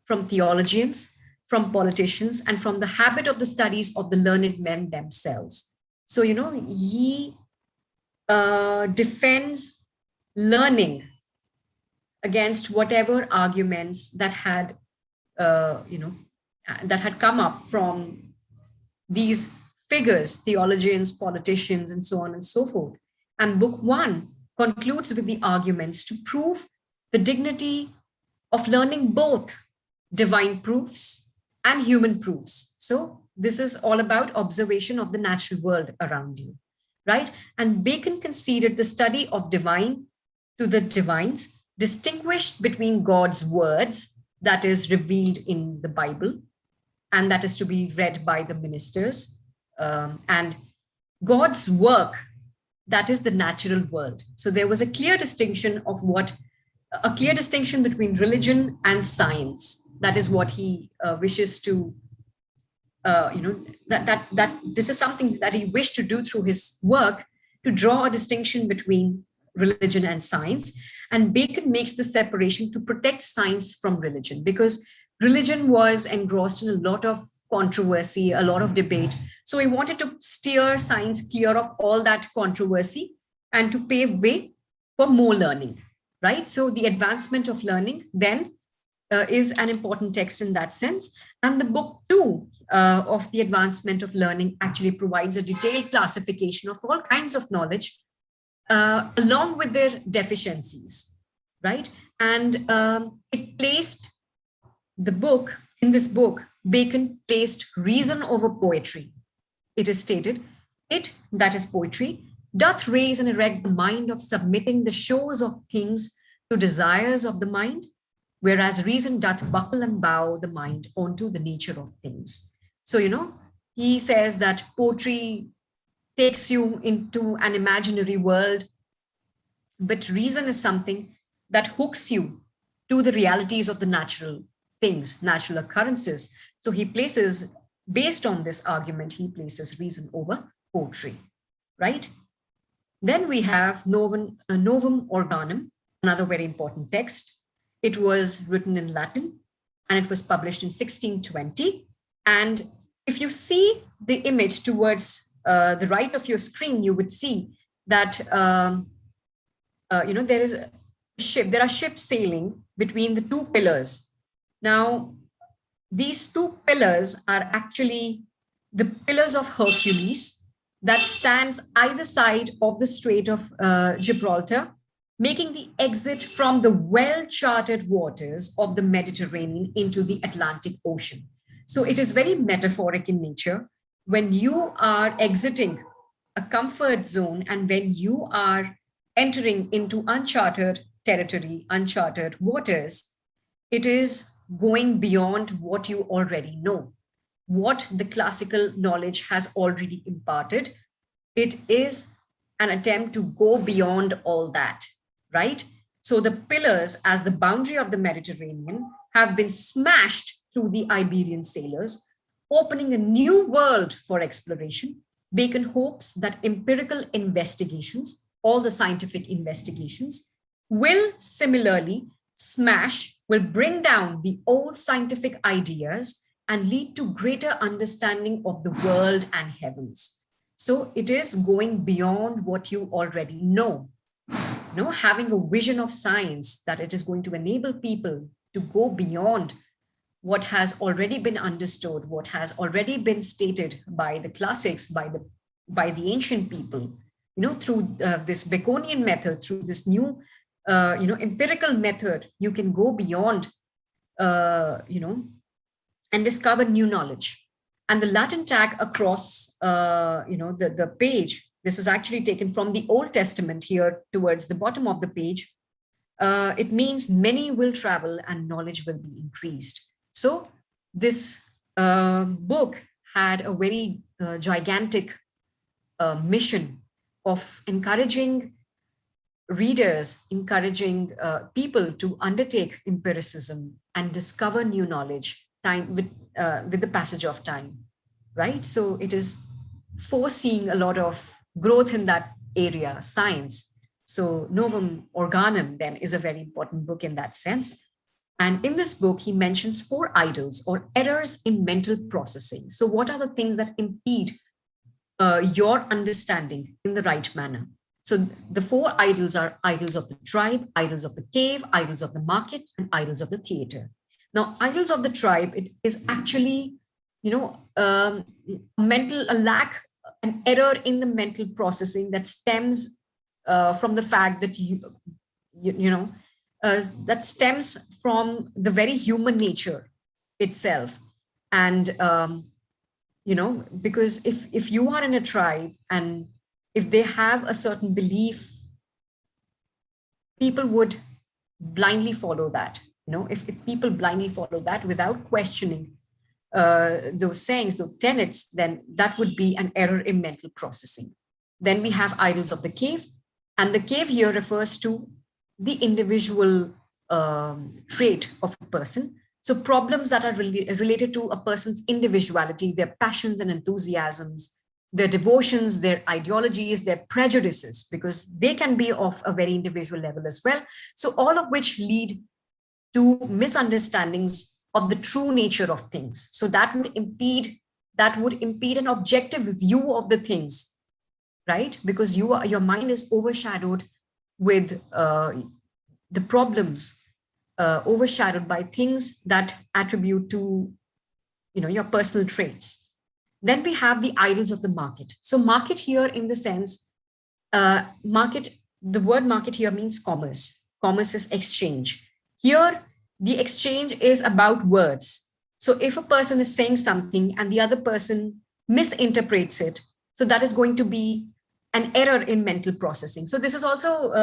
From theologians, from politicians, and from the habit of the studies of the learned men themselves. So, he defends learning against whatever arguments that had, that had come up from these figures, theologians, politicians, and so on and so forth. And book one concludes with the arguments to prove the dignity of learning both divine proofs and human proofs. So this is all about observation of the natural world around you, right? And Bacon considered the study of divine to the divines, distinguished between God's words, that is revealed in the Bible, and that is to be read by the ministers, and God's work, that is the natural world. So there was a clear distinction between religion and science. That is what he wishes to, that this is something that he wished to do through his work, to draw a distinction between religion and science. And Bacon makes the separation to protect science from religion, because religion was engrossed in a lot of controversy, a lot of debate. So he wanted to steer science clear of all that controversy and to pave way for more learning, right? So the Advancement of Learning then is an important text in that sense. And the book two of the Advancement of Learning actually provides a detailed classification of all kinds of knowledge along with their deficiencies, right? And it placed the book, in this book, Bacon placed reason over poetry. It is stated, it, that is poetry, doth raise and erect the mind of submitting the shows of things to desires of the mind, whereas reason doth buckle and bow the mind onto the nature of things. So, he says that poetry takes you into an imaginary world, but reason is something that hooks you to the realities of the natural things, natural occurrences. So he places, based on this argument, he places reason over poetry, right? Then we have Novum Organum, another very important text. It was written in Latin and it was published in 1620. And if you see the image towards the right of your screen, you would see that there is a ship. There are ships sailing between the two pillars. Now, these two pillars are actually the pillars of Hercules that stands either side of the Strait of Gibraltar, making the exit from the well-charted waters of the Mediterranean into the Atlantic Ocean. So it is very metaphoric in nature. When you are exiting a comfort zone, and when you are entering into uncharted territory, uncharted waters, it is going beyond what you already know, what the classical knowledge has already imparted. It is an attempt to go beyond all that, right? So the pillars as the boundary of the Mediterranean have been smashed through the Iberian sailors, opening a new world for exploration. Bacon hopes that empirical investigations, all the scientific investigations, will similarly will bring down the old scientific ideas and lead to greater understanding of the world and heavens. So it is going beyond what you already know. Having a vision of science, that it is going to enable people to go beyond what has already been understood, what has already been stated by the classics, by the ancient people, through this Baconian method, through this new, empirical method, you can go beyond, and discover new knowledge. And the Latin tag across, the page, this is actually taken from the Old Testament here towards the bottom of the page. It means many will travel and knowledge will be increased. So this book had a very gigantic mission of encouraging readers, encouraging people to undertake empiricism and discover new knowledge with the passage of time, right? So it is foreseeing a lot of growth in that area, science. So Novum Organum then is a very important book in that sense. And in this book, he mentions 4 idols or errors in mental processing. So what are the things that impede your understanding in the right manner? So the 4 idols are idols of the tribe, idols of the cave, idols of the market, and idols of the theater. Now, idols of the tribe, it is actually, an error in the mental processing that stems from the fact that that stems from the very human nature itself. And, because if you are in a tribe and if they have a certain belief, people would blindly follow that. If people blindly follow that without questioning those sayings, those tenets, then that would be an error in mental processing. Then we have idols of the cave, and the cave here refers to the individual trait of a person. So problems that are related to a person's individuality, their passions and enthusiasms, their devotions, their ideologies, their prejudices, because they can be of a very individual level as well. So all of which lead to misunderstandings of the true nature of things. So that would impede an objective view of the things, right? Because your mind is overshadowed with the problems, overshadowed by things that attribute to your personal traits. Then we have the idols of the market. So market here in the sense, the word market here means commerce. Commerce is exchange. Here, the exchange is about words. So if a person is saying something and the other person misinterprets it, so that is going to be an error in mental processing. So this is also,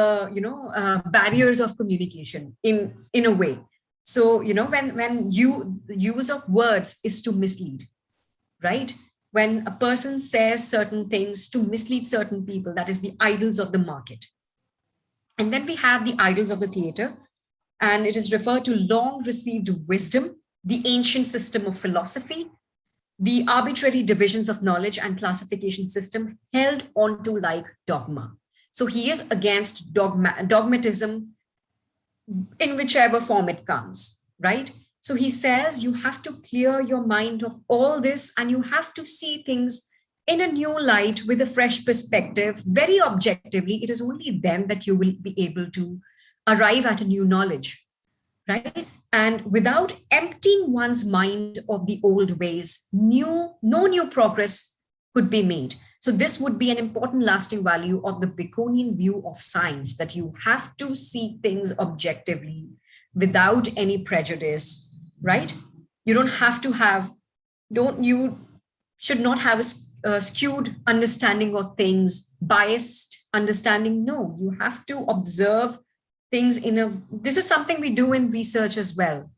barriers of communication in a way. So, when the use of words is to mislead, right? When a person says certain things to mislead certain people, that is the idols of the market. And then we have the idols of the theater, and it is referred to long received wisdom, the ancient system of philosophy, the arbitrary divisions of knowledge and classification system held onto like dogma. So he is against dogmatism in whichever form it comes, right? So he says you have to clear your mind of all this and you have to see things in a new light with a fresh perspective, very objectively. It is only then that you will be able to arrive at a new knowledge, right? And without emptying one's mind of the old ways, no new progress could be made. So this would be an important lasting value of the Baconian view of science, that you have to see things objectively without any prejudice, right? You should not have skewed understanding of things, biased understanding. No, you have to observe things this is something we do in research as well.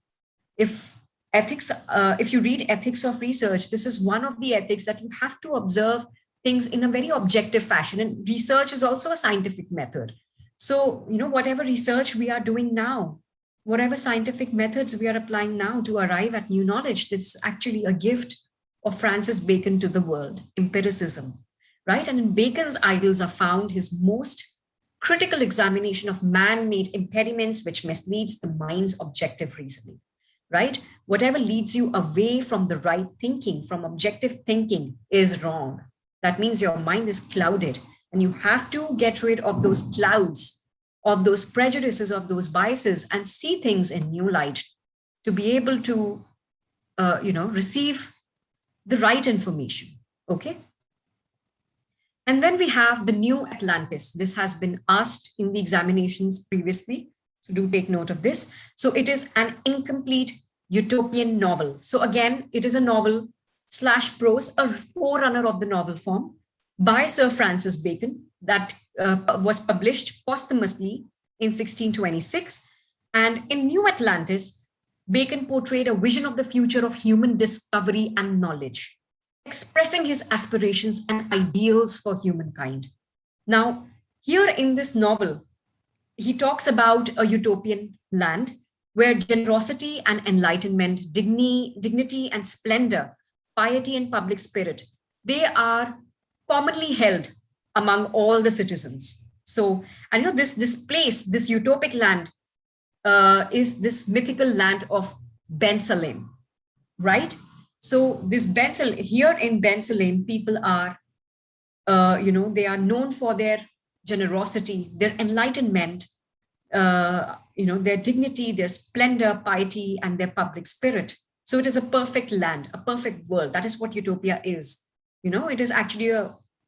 If you read ethics of research, this is one of the ethics that you have to observe things in a very objective fashion. And research is also a scientific method. So, whatever research we are doing now, whatever scientific methods we are applying now to arrive at new knowledge, this is actually a gift of Francis Bacon to the world, empiricism, right? And in Bacon's Idyls are found his most critical examination of man-made impediments, which misleads the mind's objective reasoning, right? Whatever leads you away from the right thinking, from objective thinking, is wrong. That means your mind is clouded, and you have to get rid of those clouds, of those prejudices, of those biases, and see things in new light to be able to, receive the right information, okay? And then we have the New Atlantis. This has been asked in the examinations previously, so do take note of this. So it is an incomplete utopian novel. So again, it is a novel / prose, a forerunner of the novel form by Sir Francis Bacon that was published posthumously in 1626. And in New Atlantis, Bacon portrayed a vision of the future of human discovery and knowledge, expressing his aspirations and ideals for humankind. Now, here in this novel, he talks about a utopian land where generosity and enlightenment, dignity and splendor, piety and public spirit, they are commonly held among all the citizens. So, and this place, this utopic land, is this mythical land of Bensalem, right? So this here in Bensalem, people are, they are known for their generosity, their enlightenment, their dignity, their splendor, piety, and their public spirit. So it is a perfect land, a perfect world. That is what utopia is. It is actually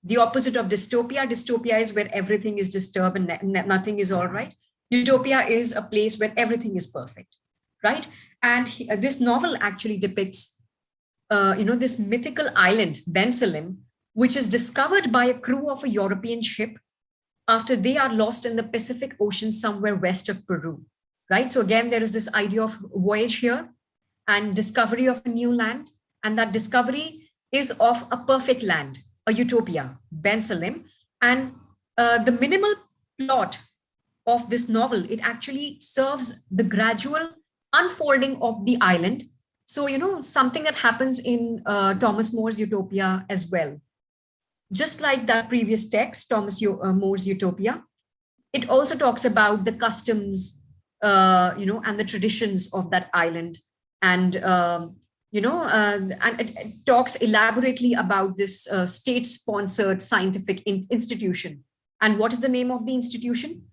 the opposite of dystopia. Dystopia is where everything is disturbed and nothing is all right. Utopia is a place where everything is perfect, right? And this novel actually depicts, this mythical island, Bensalem, which is discovered by a crew of a European ship after they are lost in the Pacific Ocean somewhere west of Peru, right? So again, there is this idea of voyage here and discovery of a new land. And that discovery is of a perfect land, a utopia, Bensalem. And the minimal plot of this novel, it actually serves the gradual unfolding of the island. So, something that happens in Thomas More's Utopia as well. Just like that previous text, Thomas More's Utopia, it also talks about the customs, and the traditions of that island. And, and it talks elaborately about this state-sponsored scientific institution. And what is the name of the institution?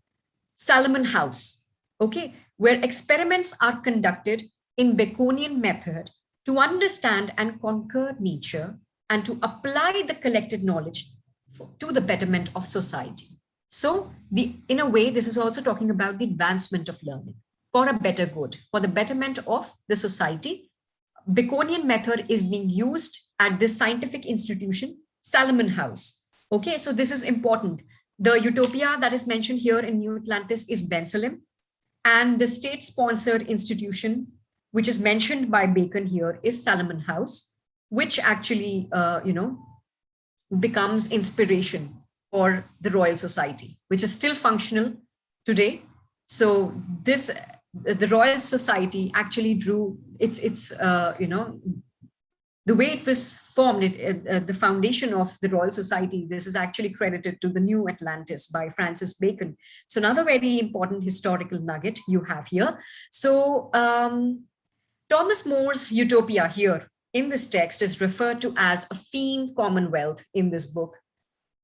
Salomon House, okay, where experiments are conducted in Baconian method to understand and conquer nature and to apply the collected knowledge to the betterment of society. So in a way, this is also talking about the advancement of learning for a better good, for the betterment of the society. Baconian method is being used at this scientific institution, Salomon House. Okay, so this is important. The utopia that is mentioned here in New Atlantis is Bensalem, and the state-sponsored institution, which is mentioned by Bacon here, is Salomon House, which actually, becomes inspiration for the Royal Society, which is still functional today. So the Royal Society actually drew the way it was formed, the foundation of the Royal Society, this is actually credited to the New Atlantis by Francis Bacon. So another very important historical nugget you have here. So Thomas More's Utopia here in this text is referred to as a fiend commonwealth in this book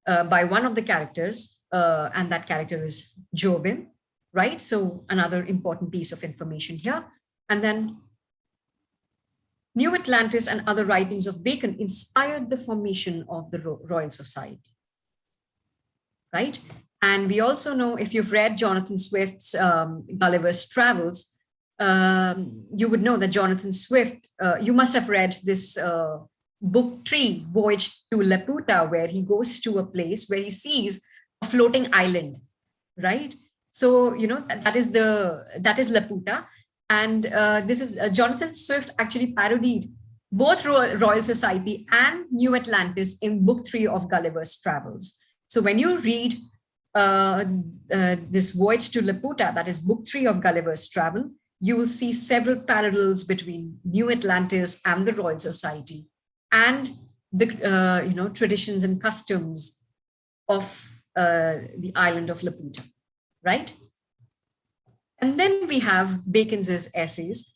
by one of the characters, and that character is Jobin, right? So another important piece of information here. And then New Atlantis and other writings of Bacon inspired the formation of the Royal Society, right? And we also know, if you've read Jonathan Swift's Gulliver's Travels, you would know that Jonathan Swift, you must have read this book 3, Voyage to Laputa, where he goes to a place where he sees a floating island, right? So, that is Laputa. And this is Jonathan Swift actually parodied both Royal Society and New Atlantis in book 3 of Gulliver's Travels. So when you read this Voyage to Laputa, that is book 3 of Gulliver's Travel, you will see several parallels between New Atlantis and the Royal Society and the traditions and customs of the island of Laputa, right? And then we have Bacon's essays.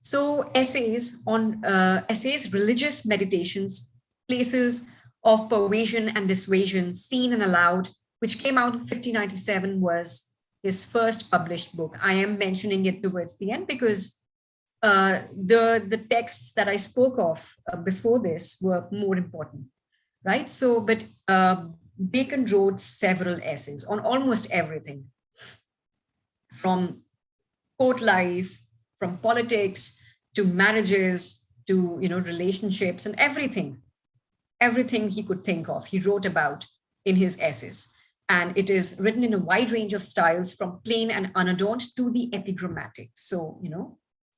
So essays, religious meditations, places of persuasion and dissuasion, seen and allowed, which came out in 1597, was his first published book. I am mentioning it towards the end because the texts that I spoke of before this were more important, right? So, but Bacon wrote several essays on almost everything, from court life, from politics to marriages to relationships, and everything he could think of, he wrote about in his essays. And it is written in a wide range of styles, from plain and unadorned to the epigrammatic. So,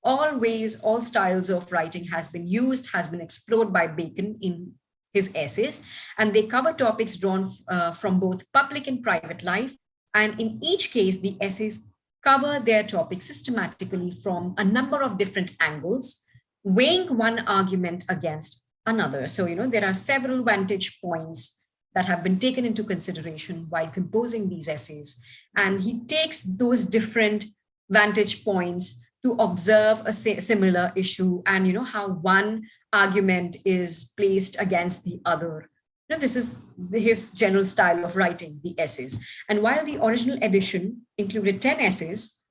all styles of writing has been explored by Bacon in his essays, and they cover topics drawn from both public and private life. And in each case, the essays cover their topic systematically from a number of different angles, weighing one argument against another. So, there are several vantage points that have been taken into consideration while composing these essays. And he takes those different vantage points to observe a similar issue and, how one argument is placed against the other. This is his general style of writing the essays. And while the original edition included 10 essays,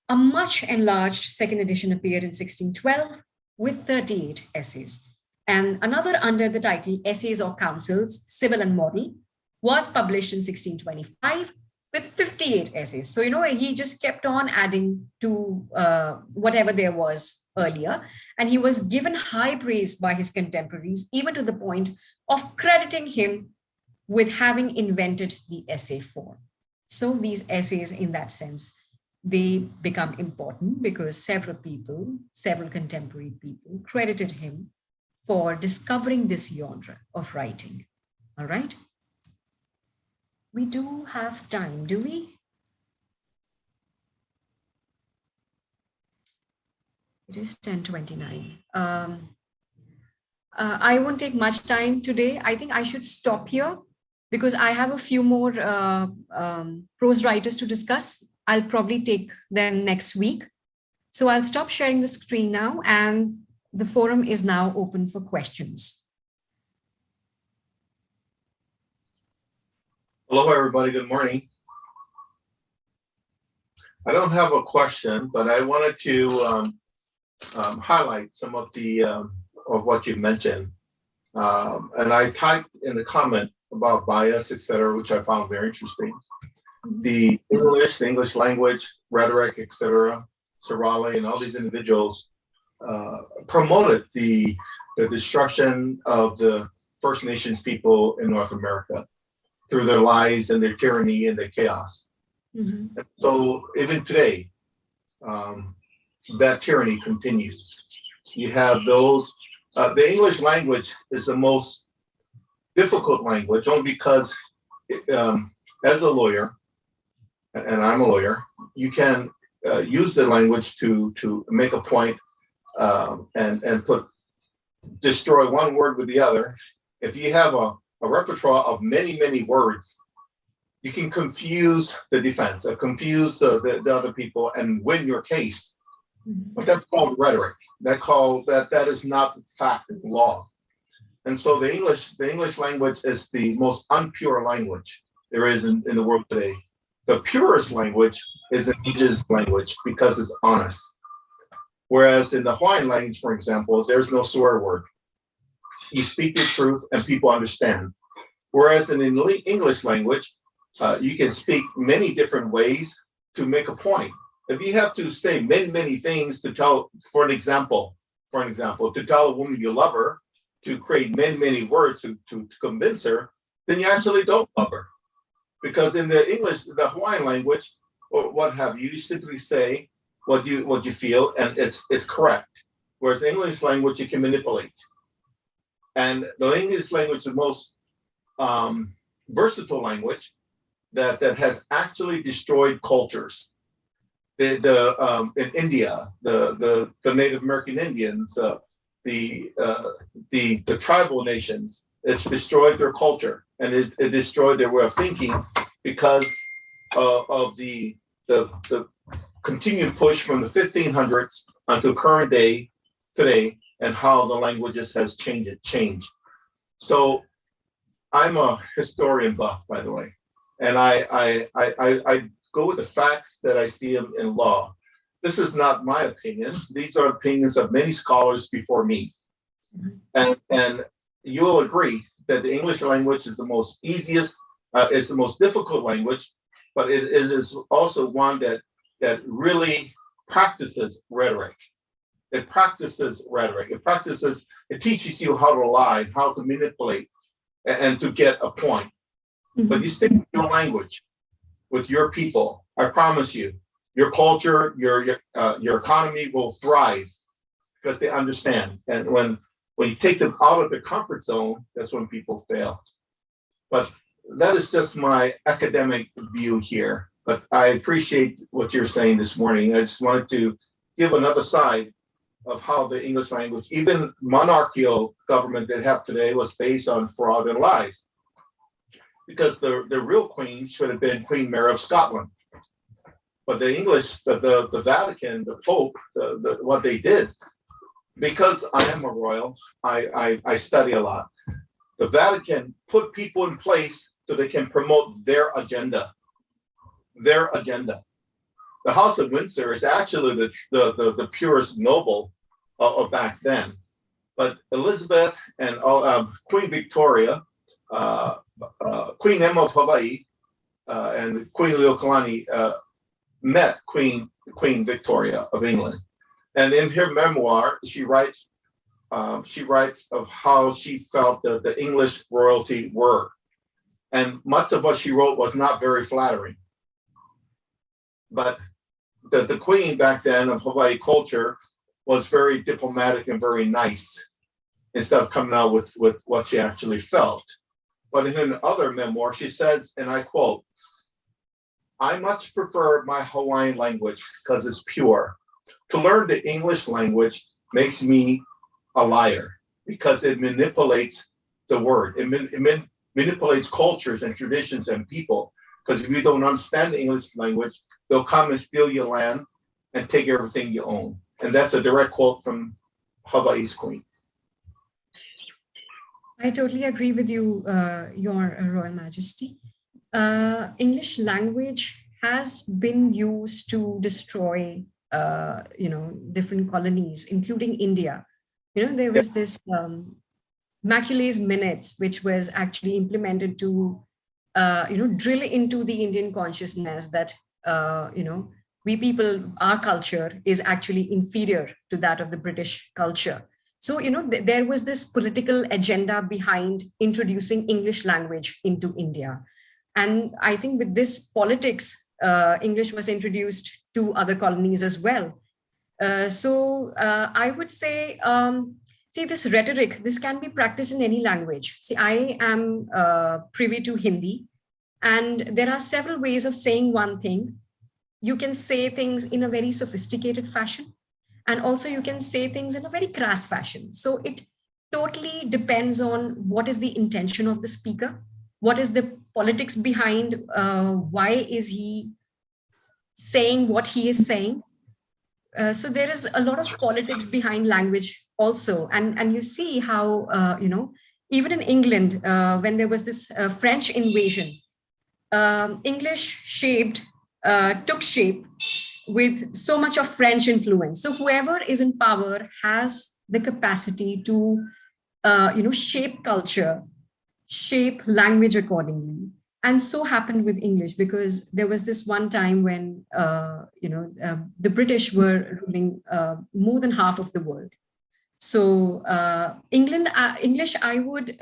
a much enlarged second edition appeared in 1612 with 38 essays. And another under the title Essays or Counsels, Civil and Moral, was published in 1625 with 58 essays. So, he just kept on adding to whatever there was earlier. And he was given high praise by his contemporaries, even to the point of crediting him with having invented the essay form. So these essays, in that sense, they become important because several contemporary people credited him for discovering this genre of writing. All right. We do have time, do we? It is 10:29. I won't take much time today. I think I should stop here because I have a few more prose writers to discuss. I'll probably take them next week. So I'll stop sharing the screen now, and the forum is now open for questions. Hello, everybody. Good morning. I don't have a question, but I wanted to highlight some of the of what you mentioned. And I typed in the comment about bias, etc., which I found very interesting. The English language, rhetoric, etc., Sarali and all these individuals promoted the destruction of the First Nations people in North America through their lies and their tyranny and their chaos. Mm-hmm. So even today, that tyranny continues. You have those, the English language is the most difficult language only because as a lawyer, and I'm a lawyer, you can use the language to make a point and destroy one word with the other. If you have a repertoire of many words, you can confuse the defense, confuse the other people and win your case. But that's called rhetoric. That is not fact and law. And so the English language is the most unpure language there is in the world today. The purest language is the Indigenous language because it's honest. Whereas in the Hawaiian language, for example, there's no swear word. You speak the truth and people understand. Whereas in the English language, you can speak many different ways to make a point. If you have to say many things to tell, for an example, to tell a woman you love her, to create many, many words to convince her, then you actually don't love her. Because in the English, the Hawaiian language, or what have you, you simply say what you feel, and it's correct. Whereas the English language, you can manipulate. And the English language is the most versatile language that has actually destroyed cultures. In India, the Native American Indians, the tribal nations, it's destroyed their culture, and it destroyed their way of thinking because of the continued push from the 1500s until current day today, and how the languages has changed. So I'm a historian buff, by the way, and I go with the facts that I see in law. This is not my opinion. These are opinions of many scholars before me. And you will agree that the English language is the most easiest, it's the most difficult language, but it is also one that really practices rhetoric. It practices rhetoric. It teaches you how to lie, how to manipulate, and to get a point. But you stick with your language, with your people. I promise you, your culture, your economy will thrive because they understand. And when you take them out of their comfort zone, that's when people fail. But that is just my academic view here. But I appreciate what you're saying this morning. I just wanted to give another side of how the English language, even monarchical government they have today, was based on fraud and lies. Because the real queen should have been Queen Mary of Scotland. But the English, the Vatican, the Pope, what they did, because I am a royal, I study a lot. The Vatican put people in place so they can promote their agenda. Their agenda. The House of Windsor is actually the purest noble of back then. But Elizabeth and Queen Victoria, Queen Emma of Hawaii, and Queen Leokalani met Queen Victoria of England. And in her memoir, she writes of how she felt that the English royalty were. And much of what she wrote was not very flattering. But the queen back then of Hawaii culture was very diplomatic and very nice, instead of coming out with what she actually felt. But in another memoir, she says, and I quote, "I much prefer my Hawaiian language because it's pure. To learn the English language makes me a liar because it manipulates the word. It manipulates cultures and traditions and people. Because if you don't understand the English language, they'll come and steal your land and take everything you own." And that's a direct quote from Hawaii's queen. I totally agree with you, Your Royal Majesty. English language has been used to destroy, different colonies, including India. There was this Macaulay's Minutes, which was actually implemented to, drill into the Indian consciousness that, we people, our culture is actually inferior to that of the British culture. So, there was this political agenda behind introducing English language into India. And I think with this politics, English was introduced to other colonies as well. So I would say, this rhetoric, this can be practiced in any language. See, I am privy to Hindi, and there are several ways of saying one thing. You can say things in a very sophisticated fashion, and also you can say things in a very crass fashion. So it totally depends on what is the intention of the speaker, what is the politics behind, why is he saying what he is saying. So there is a lot of politics behind language also. And you see how, even in England, when there was this French invasion, English took shape with so much of French influence. So whoever is in power has the capacity to, shape culture, shape language accordingly. And so happened with English, because there was this one time when, the British were ruling more than half of the world. So English, I would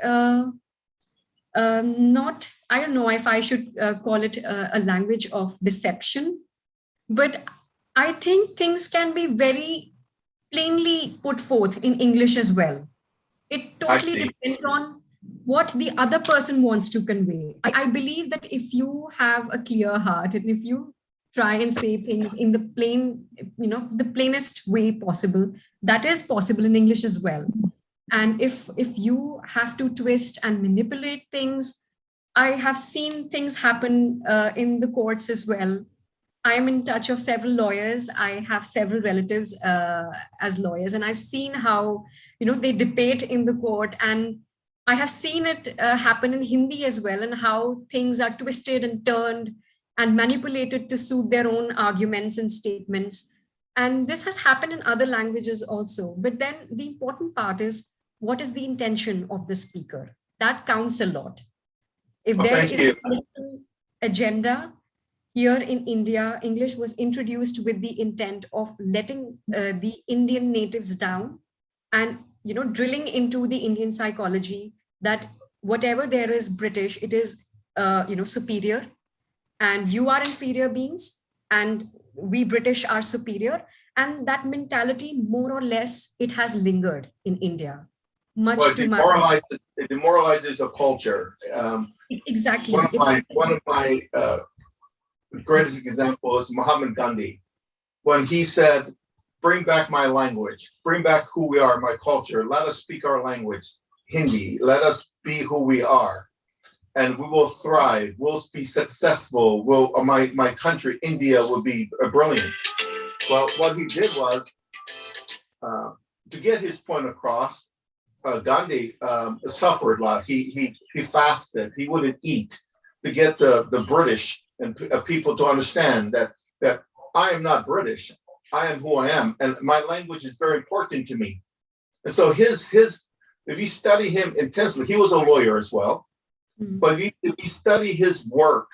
not, I don't know if I should call it a language of deception, but I think things can be very plainly put forth in English as well. It totally see. depends on what the other person wants to convey. I believe that if you have a clear heart and if you try and say things in the plain, the plainest way possible, that is possible in English as well. And if you have to twist and manipulate things, I have seen things happen in the courts as well. I'm in touch of several lawyers. I have several relatives as lawyers, and I've seen how they debate in the court, and I have seen it happen in Hindi as well, and how things are twisted and turned and manipulated to suit their own arguments and statements. And this has happened in other languages also. But then the important part is, what is the intention of the speaker? That counts a lot. If there Thank is you. a political agenda, here in India, English was introduced with the intent of letting the Indian natives down and drilling into the Indian psychology that whatever there is British, it is superior, and you are inferior beings, and we British are superior. And that mentality, more or less, it has lingered in India. Much Well, to my it demoralizes a culture. exactly. One of my greatest example is Mahatma Gandhi, when he said, "Bring back my language, bring back who we are, my culture. Let us speak our language, Hindi. Let us be who we are, and we will thrive. We'll be successful. My country, India, will be brilliant." Well, what he did was to get his point across. Gandhi suffered a lot. He fasted. He wouldn't eat to get the British and people to understand that I am not British. I am who I am, and my language is very important to me. And so his if you study him intensely, he was a lawyer as well. But if you study his work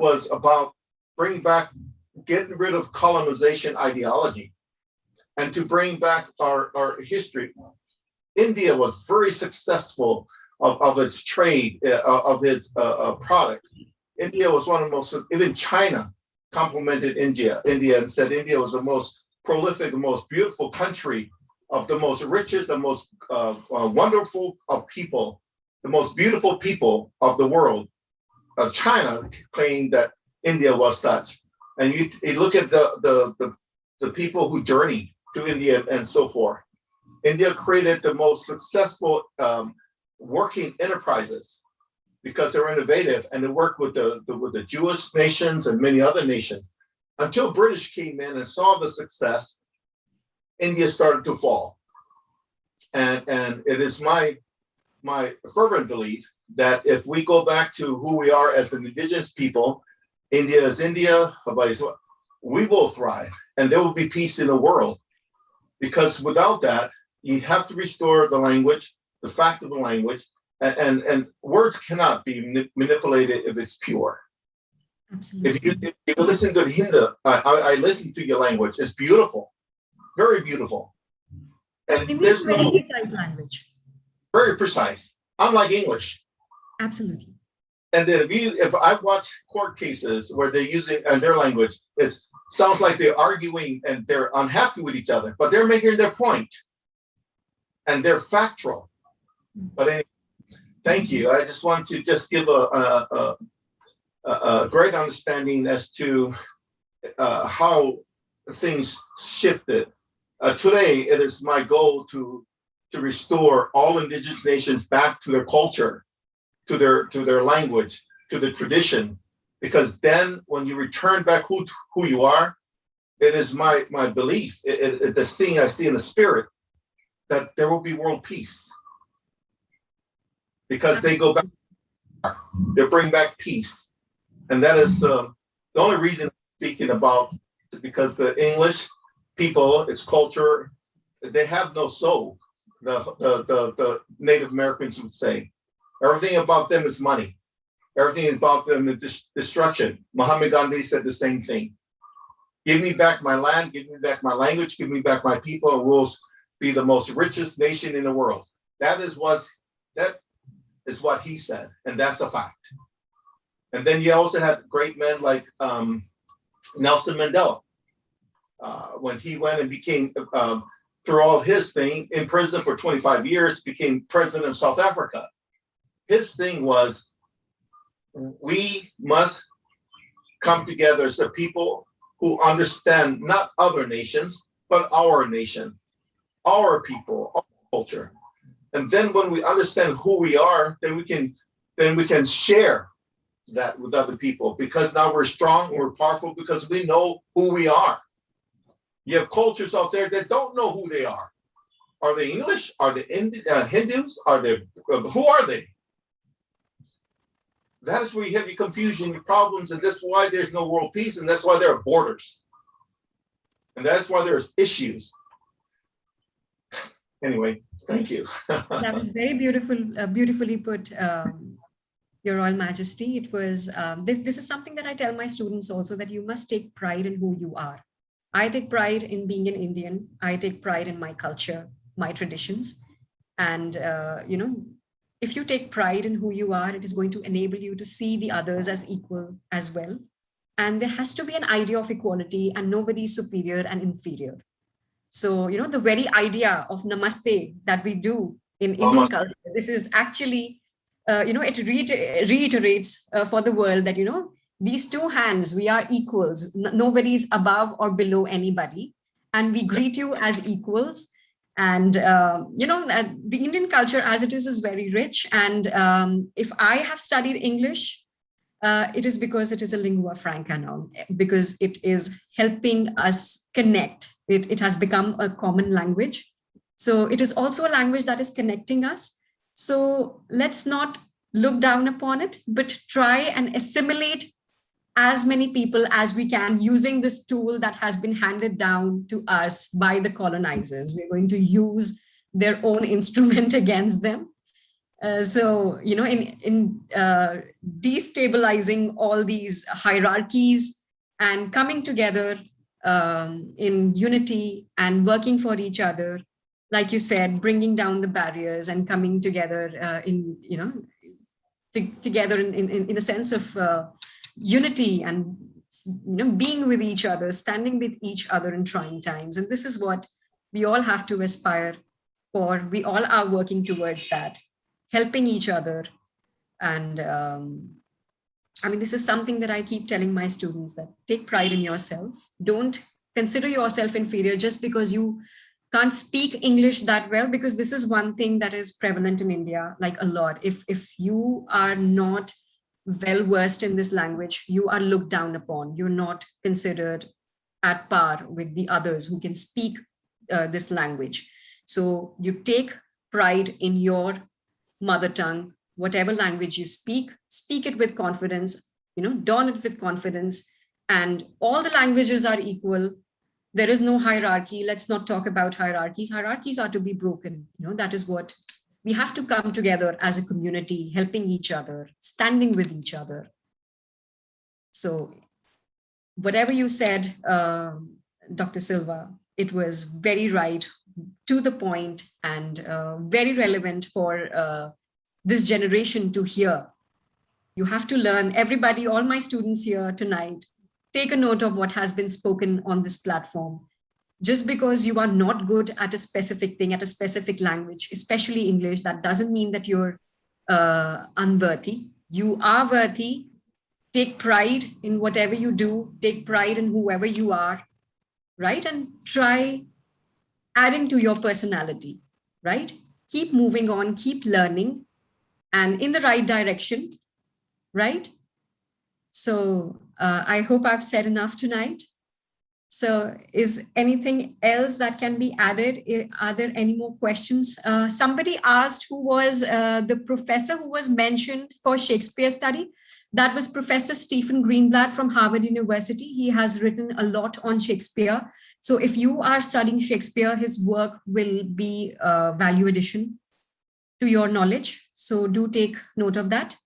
was about getting rid of colonization ideology and to bring back our history. India was very successful of its trade, of its products. India was one of the most, even China complimented India and said India was the most prolific, the most beautiful country, of the most richest, the most wonderful of people, the most beautiful people of the world. China claimed that India was such. And you look at the people who journeyed to India and so forth. India created the most successful working enterprises because they're innovative, and they work with the Jewish nations and many other nations. Until British came in and saw the success, India started to fall. And it is my fervent belief that if we go back to who we are as an indigenous people, India is India, we will thrive, and there will be peace in the world. Because without that, you have to restore the language, the fact of the language, and words cannot be manipulated if it's pure. Absolutely. If you listen to the Hindi, I listen to your language. It's beautiful, very beautiful. And Hindi there's is very no precise language. very precise, unlike English. Absolutely. And then if I watch court cases where they're using their language, it sounds like they're arguing and they're unhappy with each other, but they're making their point, and they're factual. But anyway, thank you. I just want to just give a great understanding as to how things shifted. Today, it is my goal to restore all indigenous nations back to their culture, to their language, to the tradition, because then when you return back who you are, it is my belief, this thing I see in the spirit, that there will be world peace, because they go back, they bring back peace. And that is the only reason I'm speaking about, is because the English people, its culture, they have no soul. The Native Americans would say, everything about them is money. Everything about them is destruction. Mahatma Gandhi said the same thing. Give me back my land, give me back my language, give me back my people, and we'll be the most richest nation in the world. That is what he said, and that's a fact. And then you also had great men like Nelson Mandela, when he went and became, through all his thing, in prison for 25 years, became president of South Africa. His thing was, we must come together as a people who understand not other nations, but our nation, our people, our culture. And then when we understand who we are, then we can share that with other people, because now we're strong and we're powerful because we know who we are. You have cultures out there that don't know who they are. Are they English? Are they Hindus? Are they, who are they? That is where you have your confusion, your problems, and that's why there's no world peace, and that's why there are borders. And that's why there's issues. Anyway, thank you. That was very beautiful, beautifully put, Your Royal Majesty. It was, this is something that I tell my students also, that you must take pride in who you are. I take pride in being an Indian. I take pride in my culture, my traditions. And, you know, if you take pride in who you are, it is going to enable you to see the others as equal as well. And there has to be an idea of equality, and nobody is superior and inferior. So, you know, the very idea of namaste that we do in Indian culture, this is actually, you know, it reiterates for the world that, you know, these two hands, we are equals. Nobody's above or below anybody. And we greet you as equals. And, you know, the Indian culture as it is very rich. And if I have studied English, it is because it is a lingua franca now, because it is helping us connect. It has become a common language. So it is also a language that is connecting us. So let's not look down upon it, but try and assimilate as many people as we can using this tool that has been handed down to us by the colonizers. We're going to use their own instrument against them. So, you know, in destabilizing all these hierarchies and coming together in unity and working for each other, like you said, bringing down the barriers and coming together in, you know, together in a sense of unity and, you know, being with each other, standing with each other in trying times. And this is what we all have to aspire for. We all are working towards that, helping each other. And I mean, this is something that I keep telling my students, that take pride in yourself. Don't consider yourself inferior just because you can't speak English that well, because this is one thing that is prevalent in India, like a lot. If you are not well versed in this language, you are looked down upon. You're not considered at par with the others who can speak this language. So you take pride in your mother tongue, whatever language you speak it with confidence, you know, don it with confidence. And all the languages are equal. There is no hierarchy. Let's not talk about hierarchies. Hierarchies are to be broken. You know, that is what we have to come together as a community, helping each other, standing with each other. So whatever you said, Dr. Silva, it was very right, to the point, and very relevant for this generation to hear. You have to learn, everybody, all my students here tonight, take a note of what has been spoken on this platform. Just because you are not good at a specific thing, at a specific language, especially English, that doesn't mean that you're unworthy. You are worthy. Take pride in whatever you do. Take pride in whoever you are, right? And try adding to your personality, right? Keep moving on, keep learning, and in the right direction, right? So I hope I've said enough tonight. So is anything else that can be added? Are there any more questions? Somebody asked who was the professor who was mentioned for Shakespeare study. That was Professor Stephen Greenblatt from Harvard University. He has written a lot on Shakespeare. So if you are studying Shakespeare, his work will be a value addition to your knowledge. So do take note of that.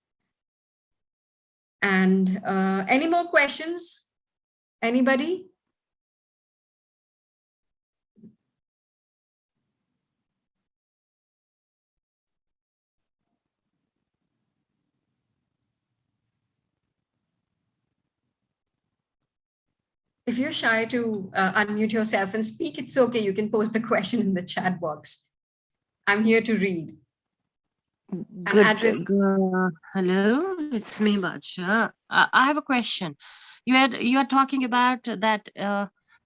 And any more questions? Anybody? if you're shy to unmute yourself and speak, it's okay. You can post the question in the chat box. I'm here to read. And address. Hello, it's me, Badsha. I have a question. You are talking about that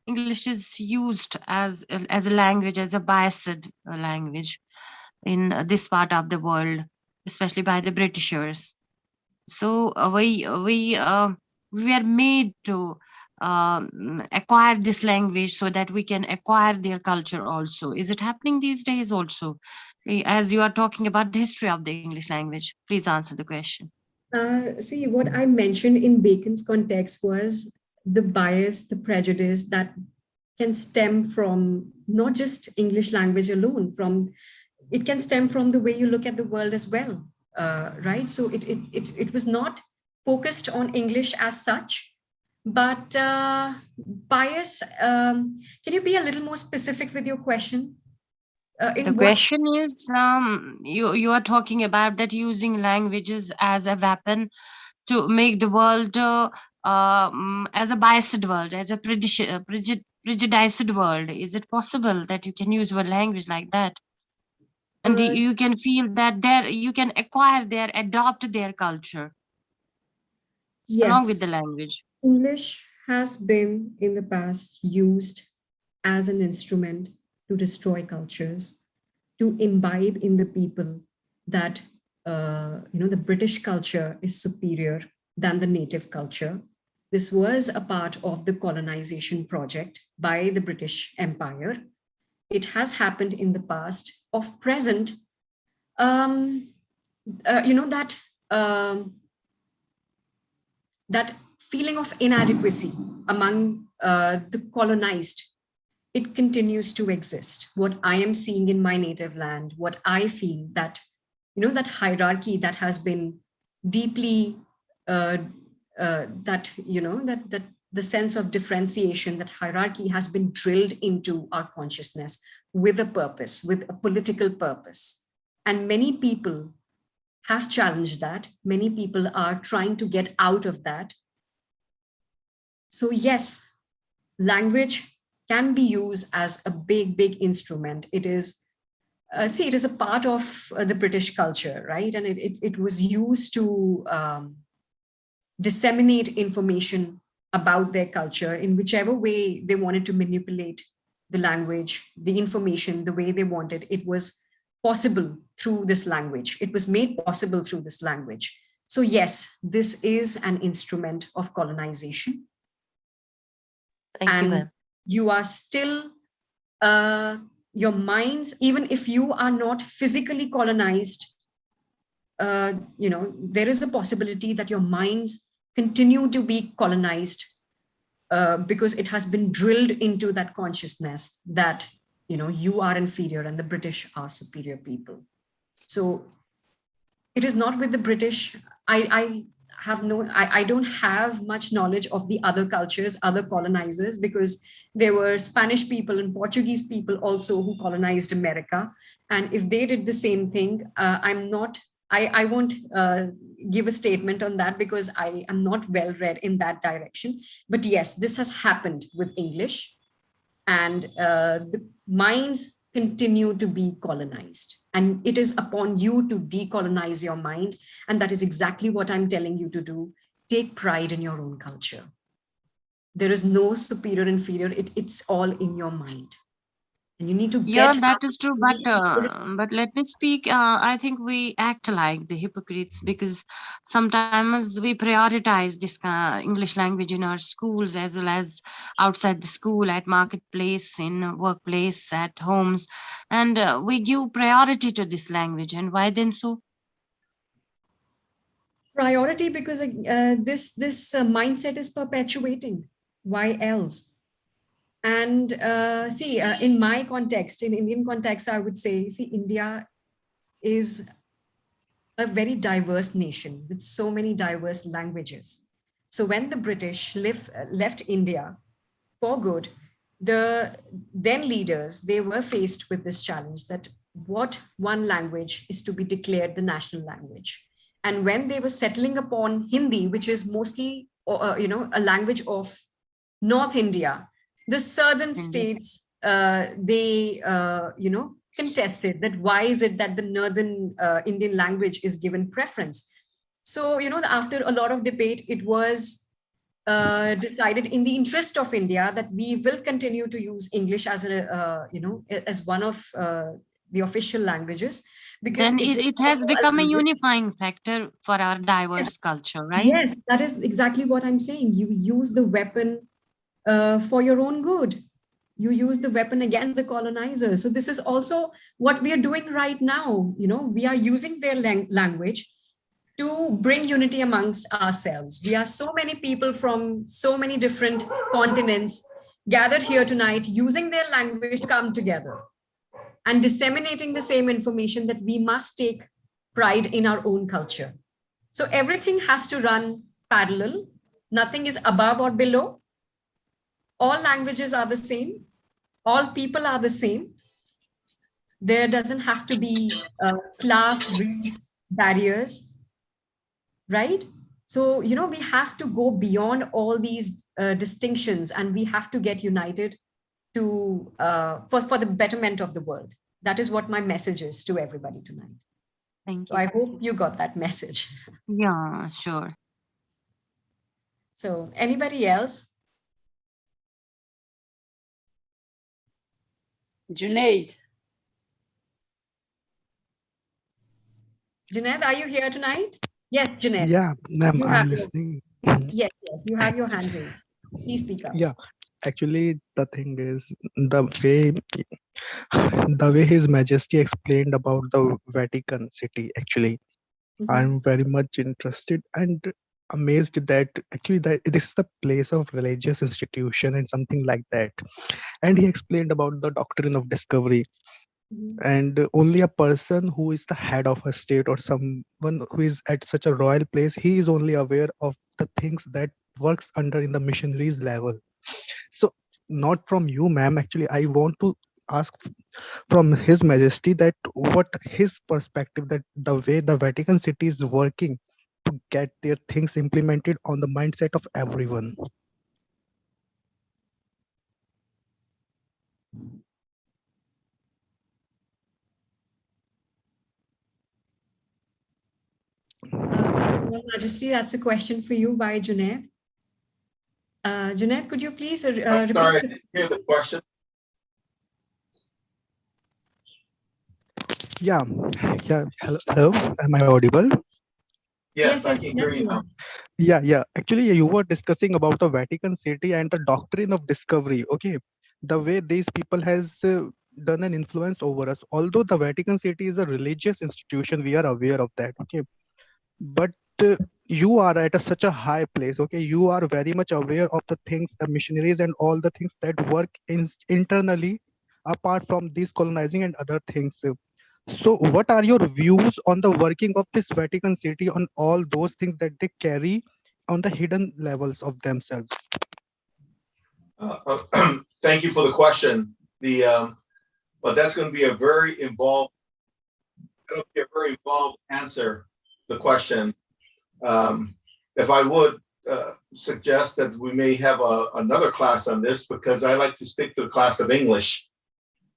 English is used as a language, as a biased language in this part of the world, especially by the Britishers. So we are made to acquire this language so that we can acquire their culture also. Is it happening these days also? As you are talking about the history of the English language, please answer the question. See, what I mentioned in Bacon's context was the bias, the prejudice that can stem from not just English language alone, it can stem from the way you look at the world as well, right? So it was not focused on English as such, but bias, can you be a little more specific with your question? The question is, you are talking about that using languages as a weapon to make the world as a biased world, as a prejudiced world. Is it possible that you can use your language like that? And you can feel that you can adopt their culture along with the language. English has been in the past used as an instrument to destroy cultures, to imbibe in the people that the British culture is superior than the native culture. This was a part of the colonization project by the British Empire. It has happened in the past. Of present, that feeling of inadequacy among the colonized, it continues to exist. What I am seeing in my native land, what I feel that, that hierarchy that has been deeply, that the sense of differentiation, that hierarchy has been drilled into our consciousness with a purpose, with a political purpose. And many people have challenged that. Many people are trying to get out of that. So yes, language can be used as a big instrument. It is, it is a part of the British culture, right? And it was used to disseminate information about their culture in whichever way they wanted to manipulate the language, the information, the way they wanted. It was possible through this language. It was made possible through this language. So yes, this is an instrument of colonization. Thank you, ma'am. You are still, your minds, even if you are not physically colonized, there is a possibility that your minds continue to be colonized because it has been drilled into that consciousness that, you are inferior and the British are superior people. So it is not with the British. I don't have much knowledge of the other cultures, other colonizers, because there were Spanish people and Portuguese people also who colonized America. And if they did the same thing, I won't give a statement on that because I am not well read in that direction. But yes, this has happened with English, and the minds continue to be colonized. And it is upon you to decolonize your mind. And that is exactly what I'm telling you to do. Take pride in your own culture. There is no superior, inferior. It's all in your mind. And you need to get... Yeah, that is true. But let me speak. I think we act like the hypocrites because sometimes we prioritize this English language in our schools as well as outside the school, at marketplace, in workplace, at homes, and we give priority to this language. And why then so? Priority because this mindset is perpetuating. Why else? And in my context, in Indian context, I would say, India is a very diverse nation with so many diverse languages. So when the British left India for good, the then leaders, they were faced with this challenge that what one language is to be declared the national language. And when they were settling upon Hindi, which is mostly, a language of North India, the southern Mhm. states, they, contested that why is it that the northern Indian language is given preference. So, after a lot of debate, it was decided in the interest of India that we will continue to use English as as one of the official languages, because Then it is it has also a become a language. unifying factor for our Yes, diverse culture, right? yes, that is exactly what I'm saying. You use the weapon for your own good. You use the weapon against the colonizer. So this is also what we are doing right now. We are using their language to bring unity amongst ourselves. We are so many people from so many different continents gathered here tonight using their language to come together and disseminating the same information that we must take pride in our own culture. So everything has to run parallel. Nothing is above or below. All languages are the same. All people are the same. There doesn't have to be class, race, barriers, right? So, we have to go beyond all these distinctions, and we have to get united to for the betterment of the world. That is what my message is to everybody tonight. Thank So you. I hope you got that message. Yeah, sure. So anybody else? Junaid. Junaid, are you here tonight? Yes, Junaid. Yeah, ma'am, You I'm have your, listening. yes, you have your hand raised. Please speak up. Yeah, actually, the thing is the way His Majesty explained about the Vatican City. Actually, Mhm. I'm very much interested and amazed that actually that this is the place of religious institution and something like that. And he explained about the doctrine of discovery. Mhm. And only a person who is the head of a state or someone who is at such a royal place, he is only aware of the things that works under in the missionaries level. So not from you, ma'am, actually I want to ask from His Majesty that what his perspective, that the way the Vatican City is working to get their things implemented on the mindset of everyone. Your Majesty, that's a question for you by Junaid. Junaid, could you please I'm repeat? sorry, I didn't hear the question. Yeah, yeah. Hello, am I audible? Yes, I Yes, can now hear you you now. are. Yeah. Actually, you were discussing about the Vatican City and the doctrine of discovery. Okay, the way these people has done an influence over us. Although the Vatican City is a religious institution, we are aware of that. Okay, but you are at such a high place. Okay, you are very much aware of the things, the missionaries, and all the things that work internally, apart from these colonizing and other things. So, what are your views on the working of this Vatican City, on all those things that they carry on the hidden levels of themselves? Thank you for the question. But that's going to be a very involved, answer. The question. If I would suggest that we may have another class on this, because I like to stick to the class of English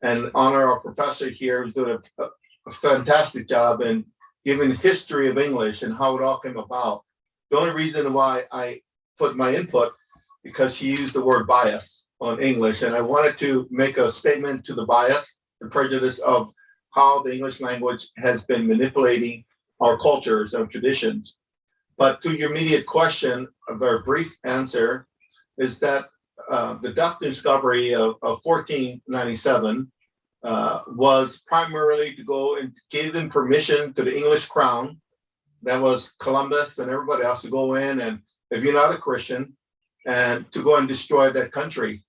and honor our professor here who's doing a fantastic job in giving the history of English and how it all came about. The only reason why I put my input, because she used the word bias on English, and I wanted to make a statement to the bias, the prejudice of how the English language has been manipulating our cultures, our traditions. But to your immediate question, a very brief answer is that the doctrine discovery of 1497 was primarily to go and give them permission to the English crown. That was Columbus and everybody else to go in, and if you're not a Christian, and to go and destroy that country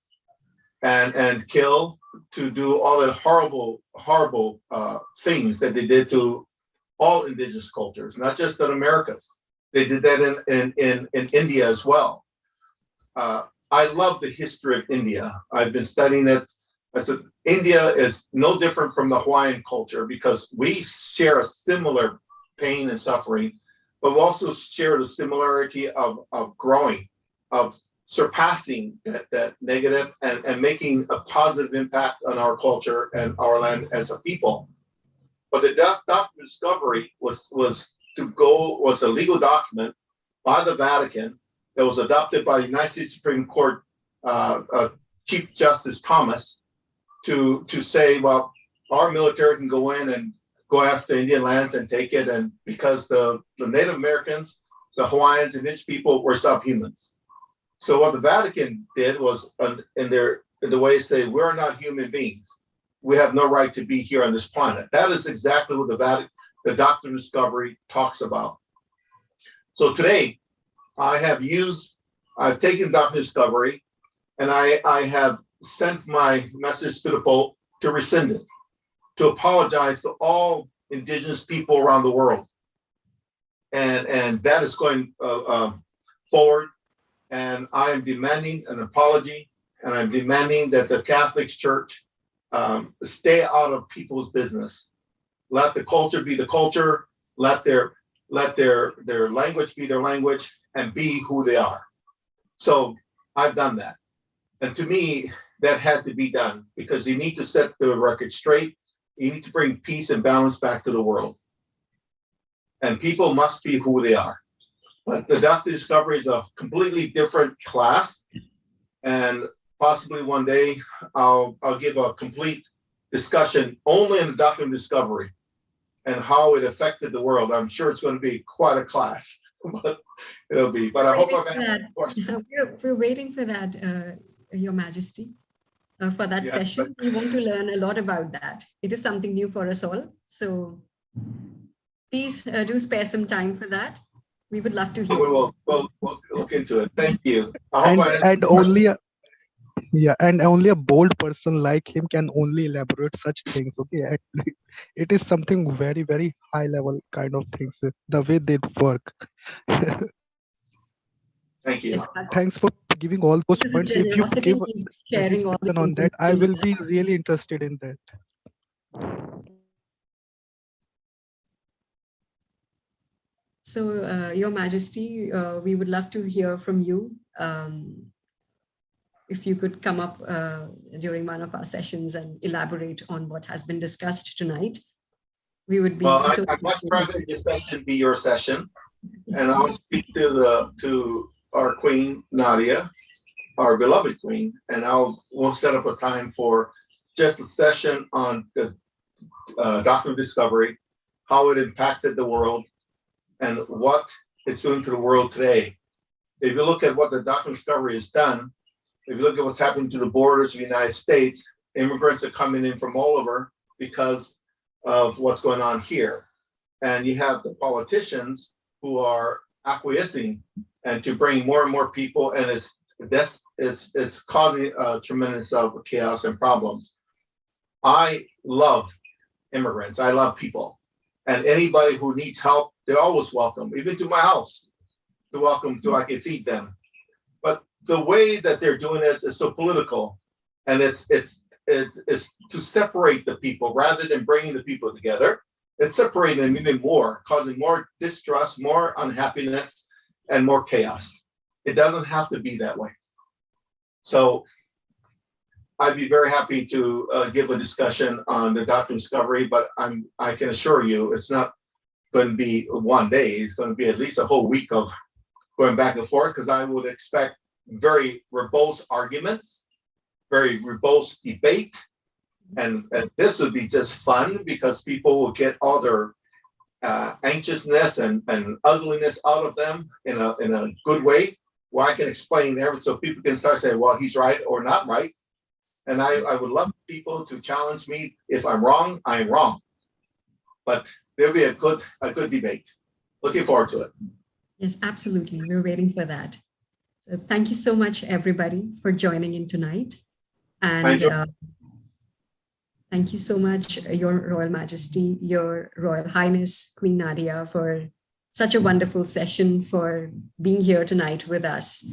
and kill, to do all the horrible things that they did to all indigenous cultures, not just in Americas. They did that in India as well. I love the history of India. I've been studying it. I said India is no different from the Hawaiian culture because we share a similar pain and suffering, but we also share the similarity of growing, of surpassing that negative and making a positive impact on our culture and our land as a people. But the doctrine of discovery was a legal document by the Vatican that was adopted by the United States Supreme Court Chief Justice Thomas to say, well, our military can go in and go after Indian lands and take it, and because the Native Americans, the Hawaiians, and Indigenous people were subhumans. So what the Vatican did was, in the way, say we're not human beings. We have no right to be here on this planet. That is exactly what the doctrine of discovery talks about. So today, I've taken doctrine of discovery, and I have sent my message to the Pope to rescind it, to apologize to all indigenous people around the world. And that is going forward. And I am demanding an apology, and I'm demanding that the Catholic Church stay out of people's business. Let the culture be the culture. Let their language be their language, and be who they are. So I've done that. And to me, that had to be done, because you need to set the record straight. You need to bring peace and balance back to the world. And people must be who they are. But the doctrine of discovery is a completely different class. And possibly one day I'll give a complete discussion only on the doctrine of discovery and how it affected the world. I'm sure it's going to be quite a class, but it'll be. But I hope I've answered the question. We're waiting for that, Your Majesty, for that session. We want to learn a lot about that. It is something new for us all. So please do spare some time for that. We would love to hear. We'll look into it. Thank you. And only a bold person like him can only elaborate such things. Okay, it is something very, very high level kind of things, the way they work. Thank you. Yes, Thanks for giving all those this is points. If you generosity, give he's sharing all this on that, I will be information. really interested in that. So, Your Majesty, we would love to hear from you. If you could come up during one of our sessions and elaborate on what has been discussed tonight, we would be. Well, I'd much rather your session be your session, and I'll speak to our Queen Nadia, our beloved Queen, and we'll set up a time for just a session on the doctrine of discovery, how it impacted the world, and what it's doing to the world today. If you look at what the doctrine of discovery has done, if you look at what's happening to the borders of the United States, immigrants are coming in from all over because of what's going on here. And you have the politicians who are acquiescing and to bring more and more people, and it's causing a tremendous of chaos and problems. I love immigrants. I love people. And anybody who needs help, they're always welcome, even to my house. They're welcome to, I can feed them. But the way that they're doing it is so political, and it's to separate the people rather than bringing the people together. It's separating them even more, causing more distrust, more unhappiness, and more chaos. It doesn't have to be that way. So I'd be very happy to give a discussion on the doctrine of discovery, but I can assure you it's not going to be one day. It's going to be at least a whole week of going back and forth, because I would expect very verbose arguments, very verbose debate. And this would be just fun, because people will get all their anxiousness and ugliness out of them in a good way, where I can explain everything so people can start saying, well, he's right or not right. And I would love people to challenge me. If I'm wrong, I'm wrong. But there'll be a good debate. Looking forward to it. Yes, absolutely. We're waiting for that. So thank you so much, everybody, for joining in tonight. And thank you so much, Your Royal Majesty, Your Royal Highness, Queen Nadia, for such a wonderful session, for being here tonight with us.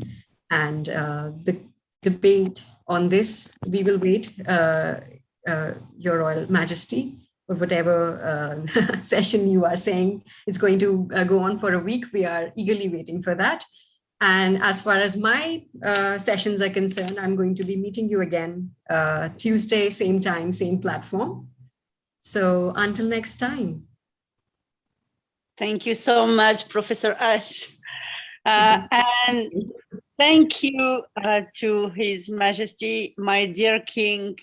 And the debate on this, we will wait, Your Royal Majesty, for whatever session you are saying. It's going to go on for a week. We are eagerly waiting for that. And as far as my sessions are concerned, I'm going to be meeting you again Tuesday, same time, same platform. So until next time. Thank you so much, Professor Ash. And thank you to His Majesty, my dear King.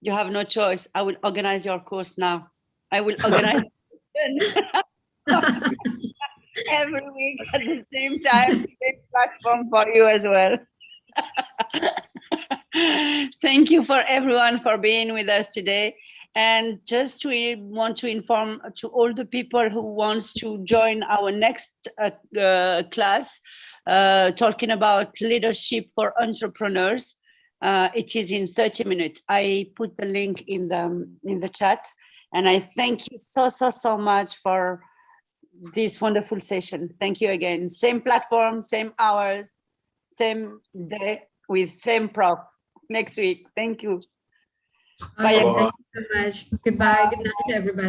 You have no choice. I will organize your course now. I will organize every week at the same time, same platform for you as well. Thank you for everyone for being with us today. And just to want to inform to all the people who wants to join our next class, talking about leadership for entrepreneurs. It is in 30 minutes. I put the link in the chat, and I thank you so much for this wonderful session. Thank you again. Same platform, same hours, same day with same prof next week. Thank you. Bye. Aloha. Thank you so much. Goodbye. Good night, everybody.